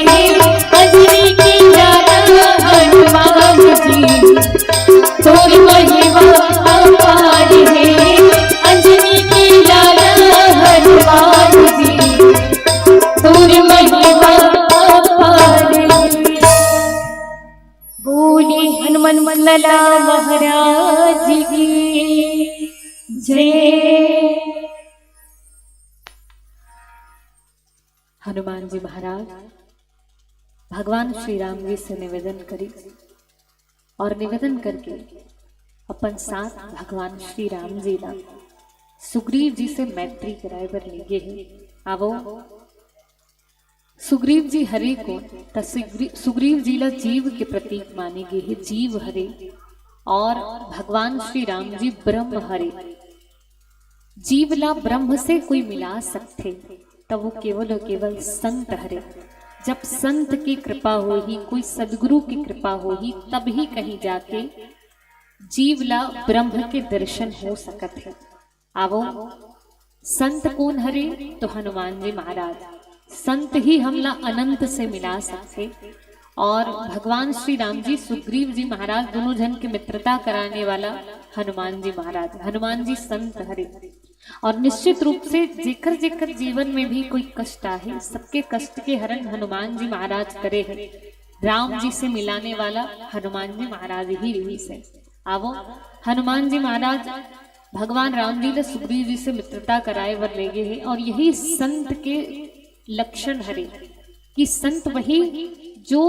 अंजनी के लाला हनुमान जी, तोर महिमा अपार है। अंजनी के लाला हनुमान जी, तोर महिमा अपार है। बोले हनुमान लला महाराज की जय। हनुमान जी महाराज भगवान श्री राम जी से निवेदन करी और निवेदन करके अपन साथ भगवान श्री राम जी ला सुग्रीव जी से मैत्री कराए बर लिए है। आवो सुग्रीव जी हरे को सुग्रीव जी ला जीव के प्रतीक माने गए है। जीव हरे और भगवान श्री राम जी ब्रह्म हरे। जीव ला ब्रह्म से कोई मिला सकते तब वो केवल और केवल संत हरे। जब संत की कृपा होगी, कोई सदगुरु की कृपा होगी, तब ही कहीं जाके जीव ला ब्रह्म के दर्शन हो सकत है। आवो संत कौन हरे? तो हनुमान जी महाराज। संत ही हमला अनंत से मिला सकते और भगवान श्री राम जी सुग्रीव जी महाराज दोनों जन की मित्रता कराने वाला हनुमान जी महाराज। हनुमान जी संत हरे और निश्चित रूप से जेकर जेकर जीवन में भी कोई कष्ट आहे, सबके कष्ट के हरण हनुमान जी महाराज करे है। राम जी से मिलाने वाला हनुमान जी महाराज ही रही से। आवो हनुमान जी महाराज भगवान राम जी ने सुग्रीव जी से मित्रता कराए वर ले गए है और यही संत के लक्षण हरे कि संत वही जो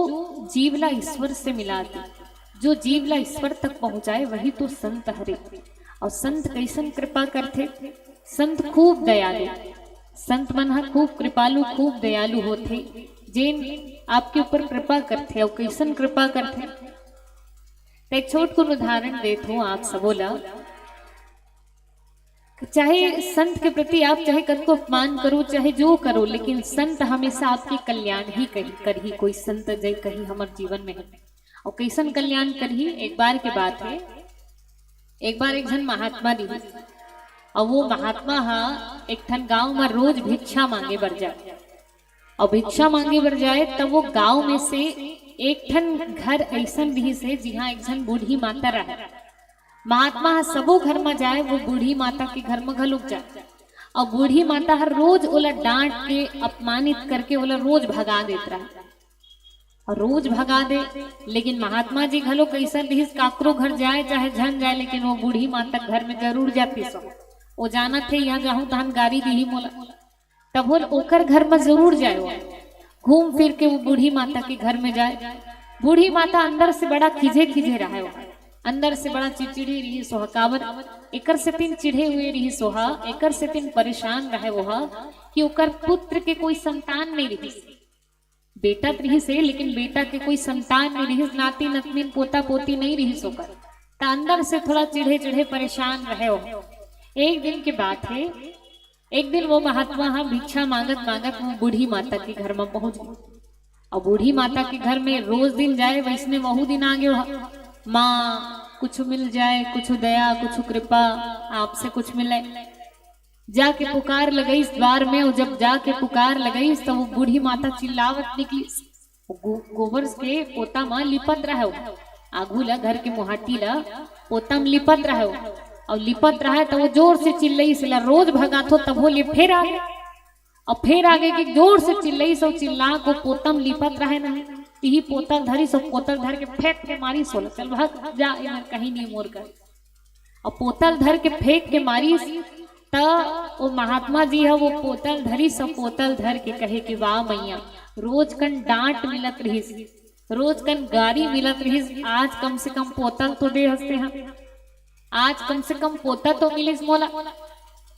जीवला ईश्वर से मिलाते, जो जीवला ईश्वर तक पहुंचाए, वही तो संत हरे। और संत कैसन कृपा करते? संत खूब दयालु, संत मन हा खूब कृपालु, खूब दयालु होते, जिन आपके ऊपर कृपा करते। और कैसन कृपा करते? एक छोट को उदाहरण देत हूँ आप सबोला। चाहे संत के प्रति आप चाहे कद को अपमान करो, चाहे जो करो, लेकिन संत हमेशा आपके कल्याण ही करही। कोई संत जय कही हमारे जीवन में है और कैसन कल्याण करही। एक बार की बात है, एक बार एक जन महात्मा रही और वो महात्मा हा एक ठन गांव में रोज भिक्षा मांगे बर जाए और भिक्षा मांगे बर जाए तब वो गांव में से एक ठन घर ऐसन भी से जहाँ एक जन बूढ़ी माता रहे। महात्मा सबो घर में जाए, वो बूढ़ी माता के घर में घलुक जाए और बूढ़ी माता हर रोज ओला डांट के अपमानित करके ओला रोज भगा देत रहा और रोज भगा दे। लेकिन महात्मा जी घलो कैसा भी काकरो घर जाए चाहे झन जाए, लेकिन वो बूढ़ी माता घर में जरूर जाती सो। वो जाना थे यहाँ जाऊं तहन गाड़ी दी मोला, तब वो ओकर घर में जरूर जाए। वो घूम फिर के वो बूढ़ी माता के घर में जाए। बूढ़ी माता अंदर से बड़ा खिजे खिजे रहा है, अंदर से बड़ा चिड़चिड़ी रही सोहा। काबर एकर से तीन चिढ़े हुए रही सोहा, एकर से तीन परेशान रहे वहा कि ओकर पुत्र के कोई संतान नहीं रही। बेटा रही से लेकिन बेटा के कोई संतान नहीं रही, नाती नतनीन पोता पोती नहीं रही सोकर, तो अंदर से थोड़ा चिढ़े चिढ़े परेशान रहे हो। एक दिन की बात है, एक दिन वो महात्मा हाँ भिक्षा मांगत मांगत वो बूढ़ी माता के घर में पहुंच गई और बूढ़ी माता के घर में रोज दिन जाए, वैसने वहू दिन आ गए। माँ कुछ मिल जाए, कुछ दया, कुछ कृपा, आपसे कुछ मिले। जाके पुकार लगाई इस द्वार में और जब जाके पुकार लगाई तो वो बूढ़ी माता चिल्लावत निकली। गोबर के पोता माँ लिपत रहे, आगू ला घर के मुहाटी ला पोता में लिपत रहे और लिपत रहा तो वो जोर से चिल्लई से रोज भगा थो तब वो फिर आ गए और फिर आगे की जोर से चिल्लई सो चिल्ला को पोतम लिपत रहे नहीं यही पोतल धरी सो पोतल धर के फेंक के मारी सोल चल भाग जा कहीं नहीं मोर कर और पोतल धर के फेंक के मारी त वो महात्मा जी है वो पोतल धरी सब पोतल धर के कहे कि वाह मैया रोज कन डांट मिलत रही, रोज कन गाड़ी मिलत रही, आज कम से कम पोतल तो दे हंसते हैं, आज कम से कम पोता तो मिले मोला,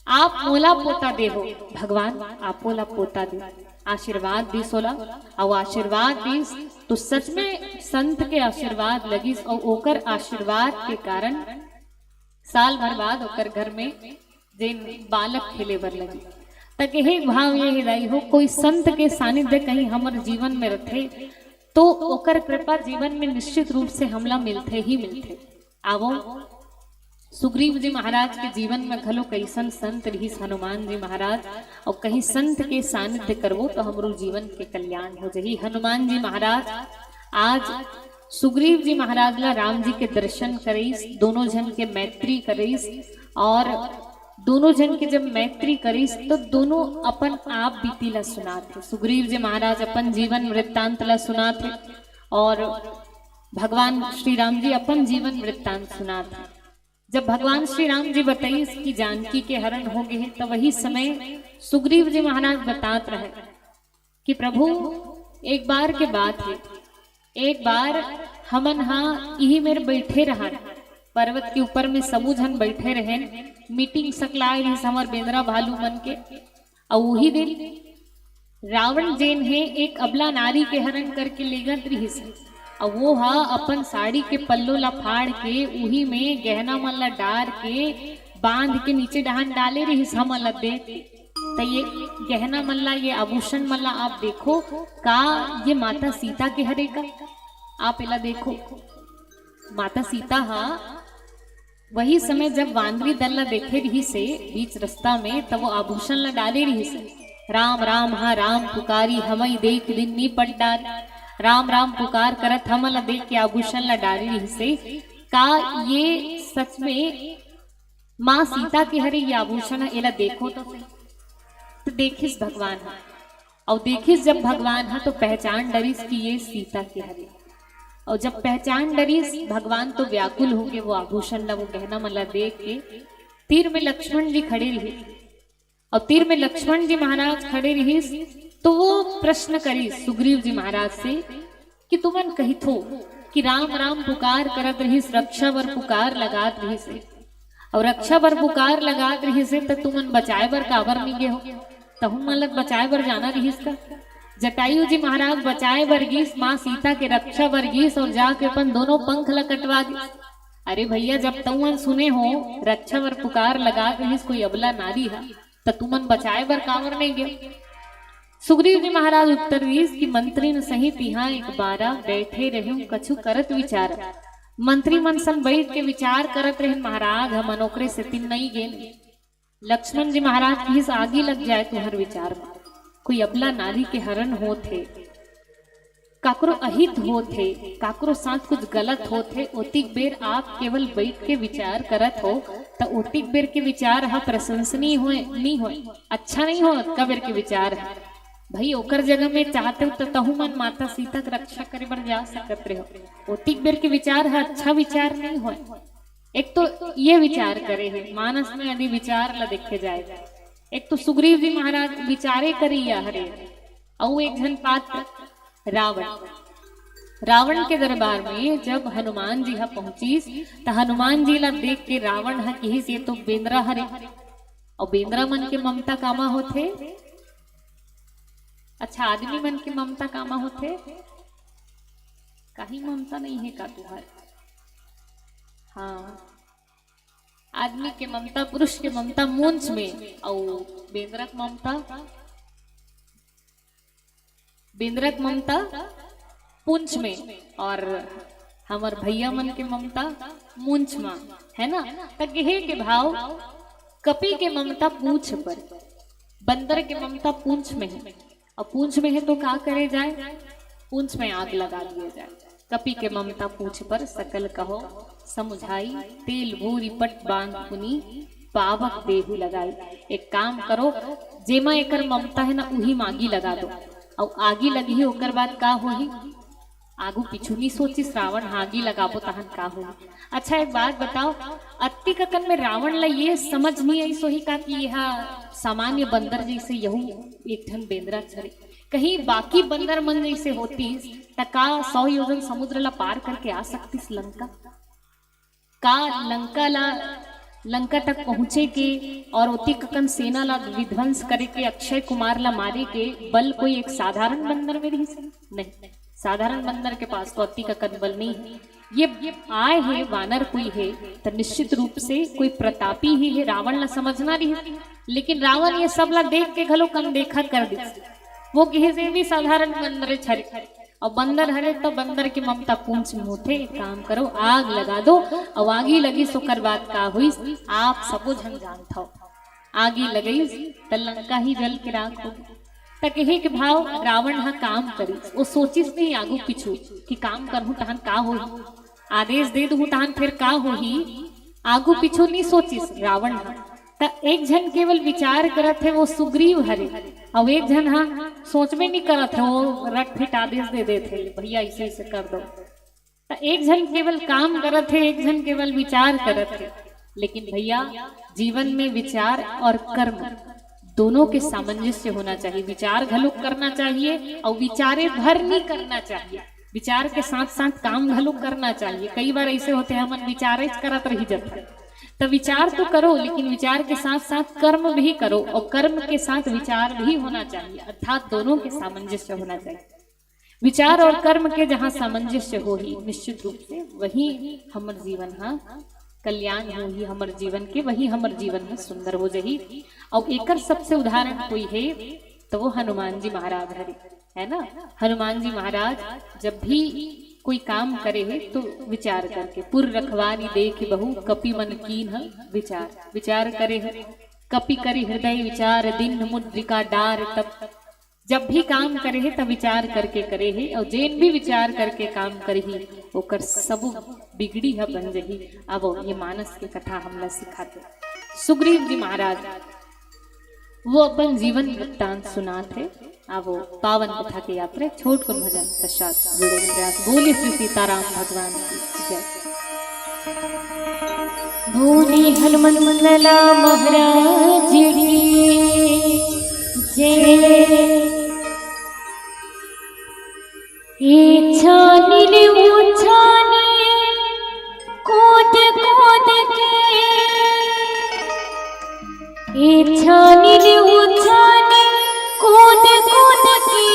आप मोला पोता दे हो भगवान, आप मोला पोता दे, आशीर्वाद दी सोला और आशीर्वाद दी तो सच में संत के आशीर्वाद लगी और ओकर आशीर्वाद के कारण साल भर बाद ओकर घर में जिन बालक खेले बर लगी। तक यही भाव ये हृदय हो कोई संत के सानिध्य कहीं हमारे जीवन में रखे तो ओकर कृपा जीवन में निश्चित रूप से हमला मिलते ही मिलते। आवो सुग्रीव जी महाराज के जीवन में घलो कैसन संत रही हनुमान जी महाराज और कहीं संत के सानिध्य करवो तो हमरो जीवन के कल्याण हो जाही। हनुमान जी महाराज आज सुग्रीव जी महाराज ला राम जी के दर्शन करीस, दोनों जन के मैत्री करीस और दोनों जन के जब मैत्री करीस तो दोनों अपन आप बीती ला सुनाते। सुग्रीव जी महाराज अपन जीवन वृत्तांत ला सुनाते और भगवान श्री राम जी अपन जीवन वृत्तांत सुनाते। जब भगवान श्री राम जी बताई कि जानकी के हरण हो गए हैं तो वही समय सुग्रीव जी महाराज बतात रहे कि प्रभु एक बार के बात है, एक बार हमन हाँ यही मेरे बैठे रहा पर्वत के ऊपर में सबू जन बैठे रहे, मीटिंग सकलाए रही हमार बेंद्रा भालू मन के और वही दिन रावण जेन है एक अबला नारी के हरण करके ले गई रही और वो हा अपन साड़ी के पल्लो ला फाड़ के उही में गहना मन ला डार के बांध के नीचे डहान डाले रही हमन ला देख। तो ये गहना मन ला ये आभूषण मन ला आप देखो का ये माता सीता के हरे का आप इला देखो माता सीता हा वही समय जब वानरी दल ला देखे रही से बीच रास्ता में तब वो आभूषण ला डाले रही से राम राम हा राम पुकारी हमई देख दिन नी पट डार राम राम पुकार करत हमला देख के आभूषण ला डाली रही से का ये सच में माँ सीता के हरे ये आभूषण है एला देखो तो देखिस भगवान है और देखिस जब भगवान है तो पहचान डरिस कि ये सीता के हरे और जब पहचान डरिस भगवान तो व्याकुल हो गए वो आभूषण ला वो गहना मला देख के। तीर में लक्ष्मण जी खड़े रहे और तीर में लक्ष्मण जी महाराज खड़े रही तो वो प्रश्न करी सुग्रीव जी महाराज से कि तुमन कही थो कि राम राम पुकार करत रही रक्षा बर पुकार लगात रही से और रक्षा बर पुकार लगात रही से तो तुमन बचाए बर काबर नहीं गे हो तहु मलक बचाए बर जाना रही का। जटायु जी महाराज बचाए बर गीस माँ सीता के रक्षा बर गीस और जाके अपन दोनों पंख ला कटवा दी। अरे भैया जब तुमन सुने हो रक्षा बर पुकार लगा रही कोई अबला नारी है तो तुमन बचाए बर काबर नहीं गे। सुग्रीव जी महाराज उत्तर दीस कि मंत्री न सहित यहाँ एक बारा बैठे रहे कछु करत विचार। मंत्री मन सन बैठ के विचार करत रहे महाराज हम मनोकरे से तीन नहीं गेल। लक्ष्मण जी महाराज की आगे लग जाए तुहर विचार में कोई अबला नारी के हरण होथे काकरो अहित होथे काकरो साथ कुछ गलत होथे ओतिक बेर आप केवल बैठ के विचार करत हो तो ओतिक बेर के विचार हा प्रशंसनीय होए नहीं होए अच्छा नहीं हो कबेर के विचार है भाई ओकर जगह में चाहते हो तो तहु मन माता सीता की रक्षा करे बर जा सकत रहे हो ओतिक बेर के विचार है अच्छा विचार नहीं होए। एक तो ये विचार करे है मानस में यदि विचार ला देखे जाए एक तो सुग्रीव जी महाराज विचारे करी या हरे और एक जन पात्र रावण के दरबार में जब हनुमान जी हा पहुंची तो हनुमान जी ला देख के रावण हा कही से तो बेंद्रा हरे और बेंद्रा मन के ममता कामा होथे अच्छा आदमी मन के ममता कामा होथे कहीं ममता नहीं है का तुहार हाँ आदमी के ममता पुरुष के ममता मूंछ में और बेंद्रक ममता पूंछ में और हमार भैया मन के ममता मूंछ में है ना। तक हे के भाव कपी के ममता पूंछ पर बंदर के ममता पूंछ में है और पूंछ में है तो क्या करे जाए पूंछ में आग लगा दिया जाए। कपी के ममता पूंछ पर सकल कहो समुझाई तेल भूरी पट बांध पुनी पावक देहु लगाई। एक काम करो जेमा एकर ममता है ना उही मागी लगा दो और आगी लगी ओकर बाद का होही आगू पिछू नहीं सोची श्रावण आगी लगाबो तहन का होही। अच्छा एक बात बताओ अति ककन में रावण ला ये समझ नहीं आई सोही का कि यह सामान्य बंदर जैसे यहू एक ठन बेंद्रा छरे कहीं बाकी बंदर मन जैसे होती का 100 योजन समुद्र ला पार करके आ सकती लंका का लंका ला लंका तक पहुंचे के और ओती ककन सेना ला विध्वंस करे के, अक्षय कुमार ला मारे के बल कोई एक साधारण बंदर में नहीं, साधारण बंदर के पास तो अति ककन बल नहीं है। ये आए है वानर कोई है तो निश्चित रूप से कोई प्रतापी ही है, रावण ला समझना रही है। लेकिन रावण ये सब ला देख के घलो कम देखा कर दी, वो किसी से भी साधारण बंदर छरे और बंदर हरे तो बंदर की ममता पूंछ में उठे, काम करो आग लगा दो और आगी लगी सुकर बात का हुई, आप सबो झन जानता हो आगी लगई तो लंका ही जल के राख हो। तकहे के भाव रावण हा काम करी, वो सोचिस नहीं आगू पीछू कि काम करहूं तहन का होही, आदेश दे दूं तहन फिर का होही, आगू पीछू नहीं सोचिस रावण हा। त एक जन केवल विचार करत है वो सुग्रीव हरे, और एक जन हा सोच में नहीं करत है, वो रट फिट आदेश दे देते भैया ऐसे ऐसे कर दो। त एक जन केवल काम करत है, एक जन केवल विचार करत है। लेकिन भैया जीवन में विचार और कर्म दोनों के सामंजस्य होना चाहिए। विचार घलुक करना चाहिए और विचारे भर नहीं करना चाहिए, विचार के साथ साथ काम घलुक करना चाहिए। कई बार ऐसे होते हैं हम विचार करत रही जाते, तो विचार तो करो लेकिन विचार के साथ साथ कर्म भी करो और कर्म के साथ विचार भी होना चाहिए, अर्थात दोनों के सामंजस्य होना चाहिए। विचार और कर्म के जहाँ सामंजस्य हो ही निश्चित रूप से वही हमर जीवन हा कल्याण हो ही, हमर जीवन के वही हमर जीवन में सुंदर हो जाही। और एक सबसे उदाहरण कोई है तो वो हनुमान जी महाराज है ना। हनुमान जी महाराज जब भी कोई काम करे है तो विचार करके, पुर रखवारी देख बहु कपि मन कीन विचार, विचार करे है कपि करी हृदय विचार, दिन मुद्रिका डार तब जब भी काम करे है तब विचार करके करे है, और जेन भी विचार करके काम करे ही ओकर सब बिगड़ी है बन जही। अब ये मानस की कथा हमला सिखाते। सुग्रीव जी महाराज वो अपन जीवन वृत्तांत सुनाते। अब वो पावन कथा के यात्रा छोट कर भजन पश्चात जुड़े। बोले श्री सीताराम भगवान की जय। बोले हनुमान लला महाराज की जय। छानी वो छानी कूद कूद के, छानी वो छानी कूद कूद के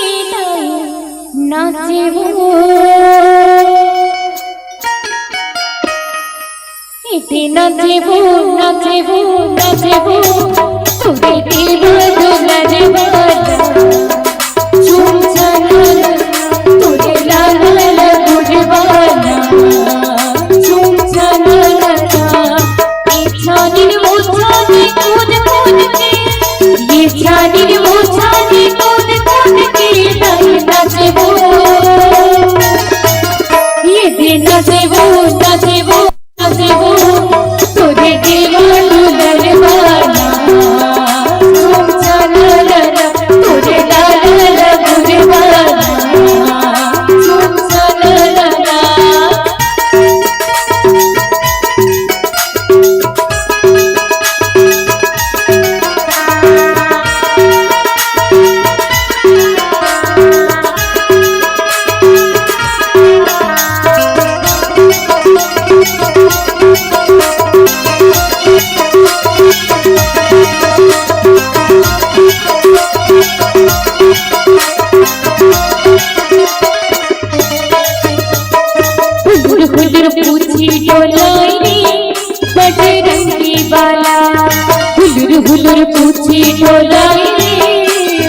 नाचे वो, नाचे वो नाचे वो नाचे वो तुझे दिल दुलर वाला झूम चला तुझे लाल गुजवाना झूम चला। ये छानी वो छानी कूद कूद के, ये छानी वो छानी कूद कूद के नाचे वो, ये दिन नाचे वो नाचे वो नाचे वो तुझे दीवान दुलर वाला झूम चला तुझे लाल गुजवाना झूम चला। हुलुर पूछी डोलाई बजरंगी बाला, हुलुर हुलुर पूछी डोलाई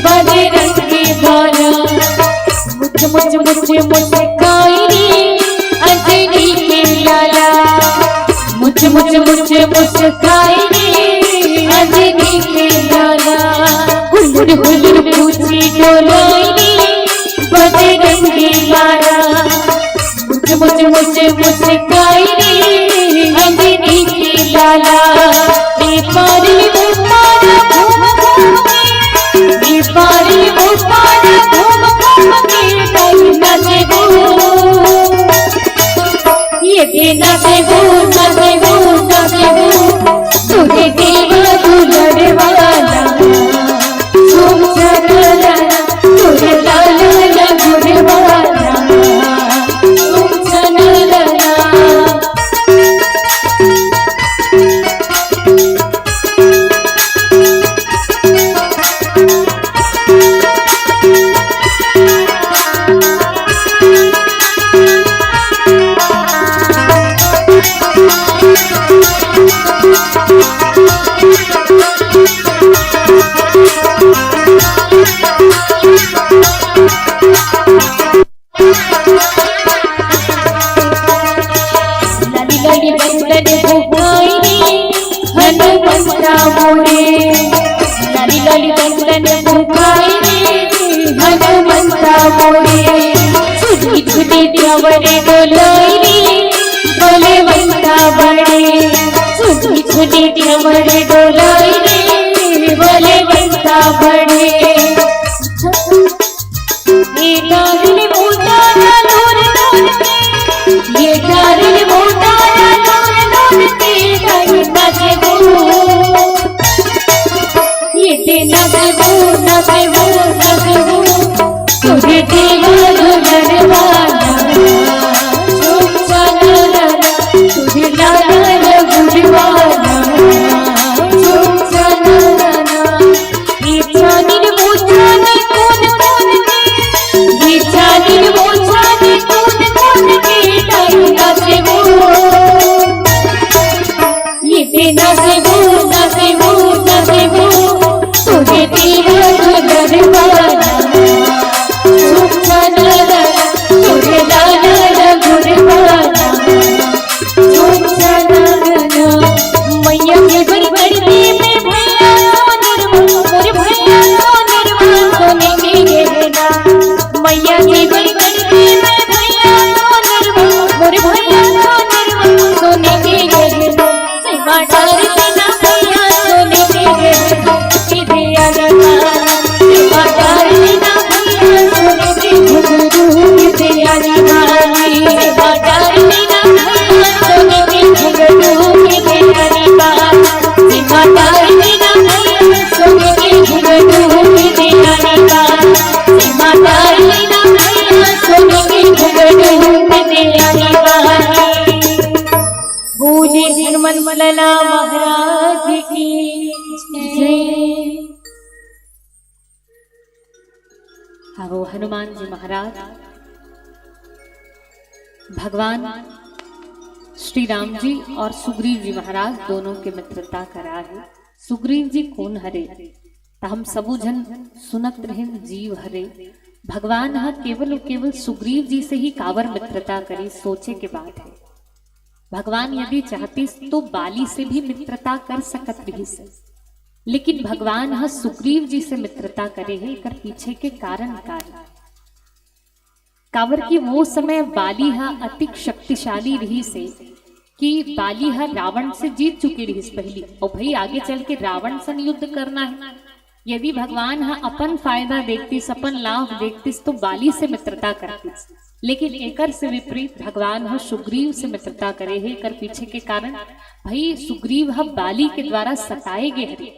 बजरंगी बाला, मुझ मुझ मुझ मुझकाई अंजनी के लाला, मुझ मुझ मुझ मुझकाई अंजनी के लाला। हुलुर हुलुर पूछी डोलाई बजरंगी बाला, मुझे मुझे मुझकाई अंजनी की लाला। नेपारी वो पारा घूम घूम के, नेपारी वो पारा घूम घूम के नाचे वो, ये नाचे वो नाचे वो नाचे वो तुझे देवा दुलर वाला झूम चला तुझे लाल गुजवाना झूम चला। तूने कमर डोलाई रे बोले बंदा बढ़े ये डारिल मोटा ना लोर लोर के ये डारिल मोटा ना लोर लोर के डारिल नचबू ये ते नचबू नचबू नचबू तुझे दीवाना नरवाना तुझे लाना गुरवाना ये जानिन वो जाने कौन कौन के ये जानिन वो जाने कौन कौन के डायना से वो ये तेना से वो ना से वो ना से वो तुझे दीवाना नरवाना तुझे लाना गुरवाना मैया के बड़ी बड़ी में भैया मोर भैया सोने के गहना मैया के बड़ी बड़ी में भैया मोर भैया सोने के गहना सेवा डार देना भैया सोने के गहना सीधे आ जाना सेवा डार देना भैया सोने के घुंघरू सीधे आ जाना सेवा डार देना भैया सोने के घुंघरू सीधे आ जाना सेवा डार देना भैया सोने के घुंघरू सीधे आ जाना सेवा डार देना भैया सोने के घुंघरू सीधे आ जाना बोले हनुमान लला महाराज की जय। हाँ, वो हनुमान जी महाराज भगवान श्री राम जी और सुग्रीव जी महाराज दोनों के मित्रता करा है। सुग्रीव जी कौन हरे त हम सबू जन सुनत रहे जीव हरे। भगवान हा केवल केवल सुग्रीव जी से ही कावर मित्रता करी, सोचे के बात है। भगवान यदि चाहती तो बाली से भी मित्रता कर सकत रही से, लेकिन भगवान हा सुग्रीव जी से मित्रता करे है। कर पीछे के कारण कावर की वो समय बाली हा अति शक्तिशाली रही से कि बाली हा रावण से जीत चुकी रही पहली, और भाई आगे चल के रावण से युद्ध करना है। यदि भगवान हा अपन फायदा देखतीस, अपन लाभ देखतीस तो बाली से मित्रता करतीस, लेकिन एकर से विपरीत भगवान हा सुग्रीव से मित्रता करे है। कर पीछे के कारण भाई सुग्रीव हा बाली के द्वारा सताए गए हरे,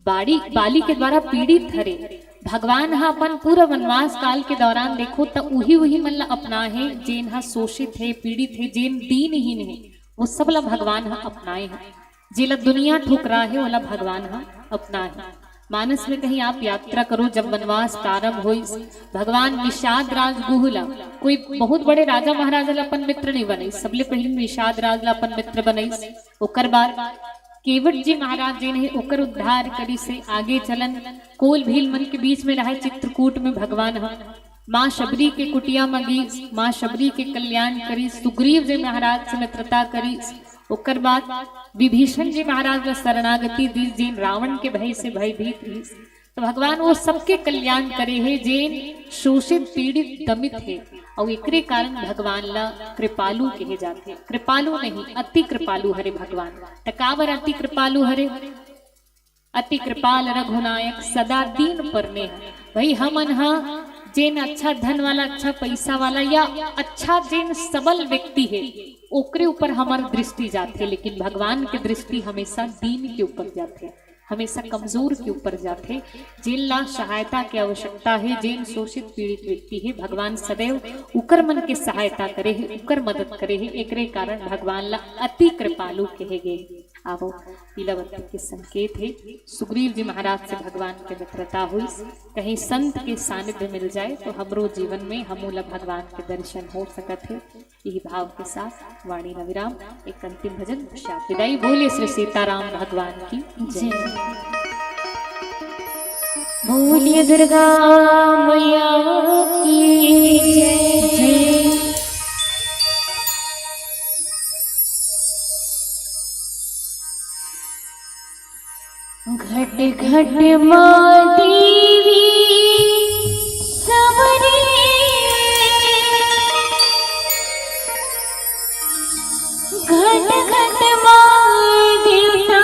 बाली के द्वारा पीड़ित हरे। भगवान हा अपन पूरा वनवास काल के दौरान देखो तो वही मन ला अपनाए है, जेन हा शोषित है, पीड़ित है, जेन दीनहीन है, वो सब ला भगवान हा अपनाए है। जेला दुनिया ठुकरा है वाला भगवान हा अपनाए है। मानस में कहीं आप यात्रा करो, जब वनवास प्रारंभ हुई, भगवान निषाद राज गुहला कोई बहुत बड़े राजा महाराजा ला अपन मित्र नहीं बने, सबले पहले निषाद राज ला अपन मित्र बने। ओकर बाद केवट जी महाराज जी ने ओकर उद्धार करी से आगे चलन कोल भील मन के बीच में रहे चित्रकूट में भगवान हम माँ शबरी के कुटिया मगी, माँ शबरी के कल्याण करी, सुग्रीव जी महाराज से मित्रता करी। ओकर बाद विभीषण जी महाराज शरणागति दी, जिन रावण के भय से भयभीत रही, तो भगवान वो सबके कल्याण करे है जेन शोषित पीड़ित दमित है। और एकरे कारण भगवान ला कृपालु कहे जाते। कृपालु नहीं, अति कृपालु हरे भगवान। टकावर अति कृपालु हरे, अति कृपाल रघुनायक सदा दीन परने है। भाई हम अनहा जेन अच्छा धन वाला, अच्छा पैसा वाला या अच्छा जेन सबल व्यक्ति है ओकरे ऊपर हमार दृष्टि जाते, लेकिन भगवान की दृष्टि हमेशा दीन के ऊपर जाते, हमेशा कमजोर के ऊपर जाते। जिन ला सहायता की आवश्यकता है, जिन शोषित पीड़ित व्यक्ति है, भगवान सदैव उकर मन के सहायता करे है, उकर मदद करे है। एकरे कारण भगवान ला अति कृपालु कहे गए। आवो पीलावती के संकेत है। सुग्रीव जी महाराज से भगवान के मित्रता हुई। कहीं संत के सानिध्य मिल जाए तो हमरो जीवन में हमूला भगवान के दर्शन हो सकत है। यही भाव के साथ वाणी न विराम, एक अंतिम भजन पश्चात विदाई। बोले श्री सीताराम भगवान की जय। बोलिए दुर्गा मैया की जय। घट घट माँ देवी सबरी, घट घट माँ देवता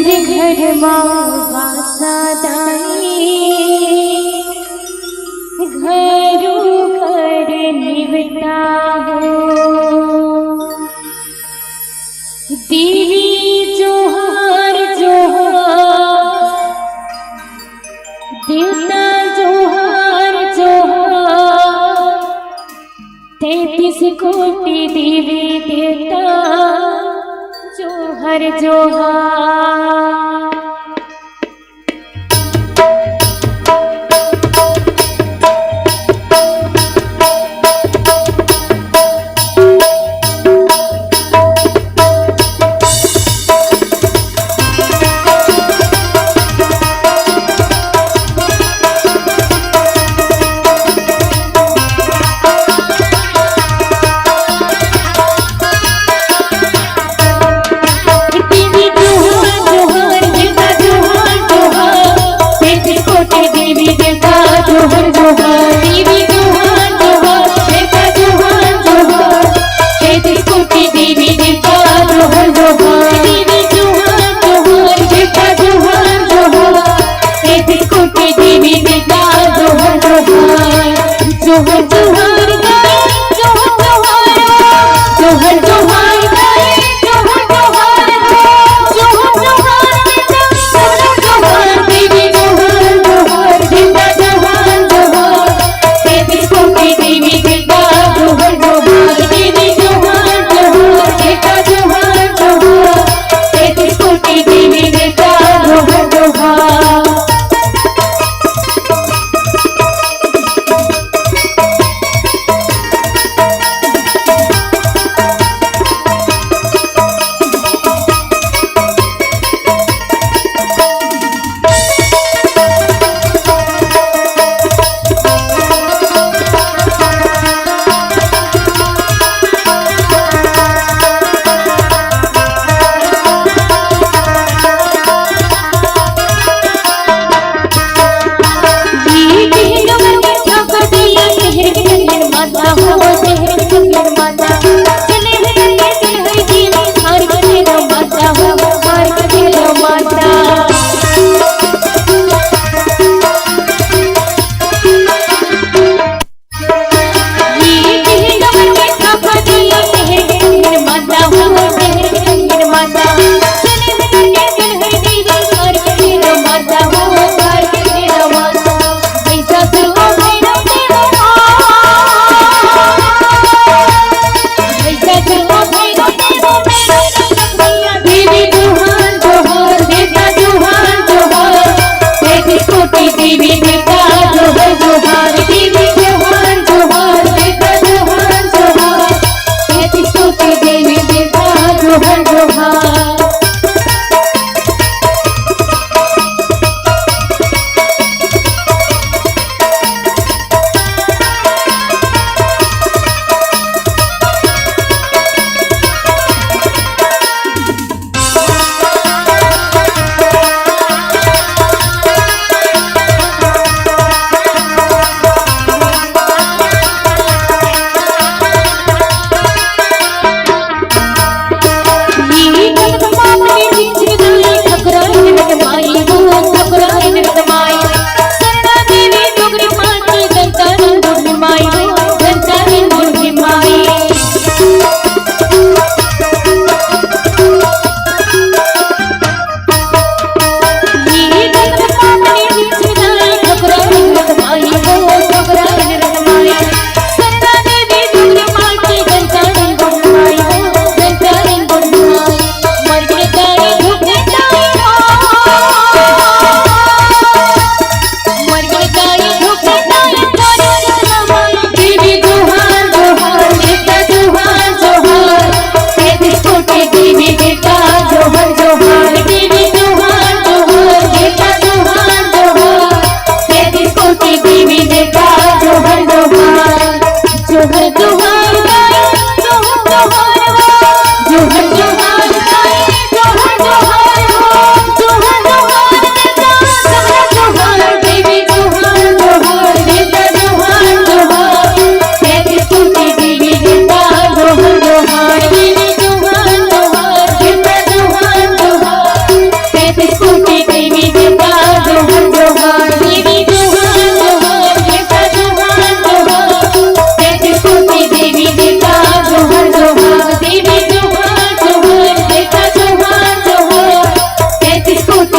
तोहरे घर बासा दाई घरू घर निवता हो देवी जोहार जोहार देवता जोहार जोहार 33 कोटि देवी देवता जोहर जोहार।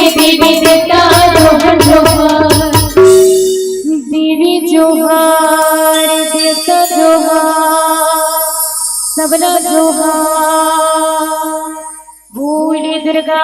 देवी देवता जोहर जोहर, देवी जोहर देवता जोहर, सबला जोहर, भूल दुर्गा।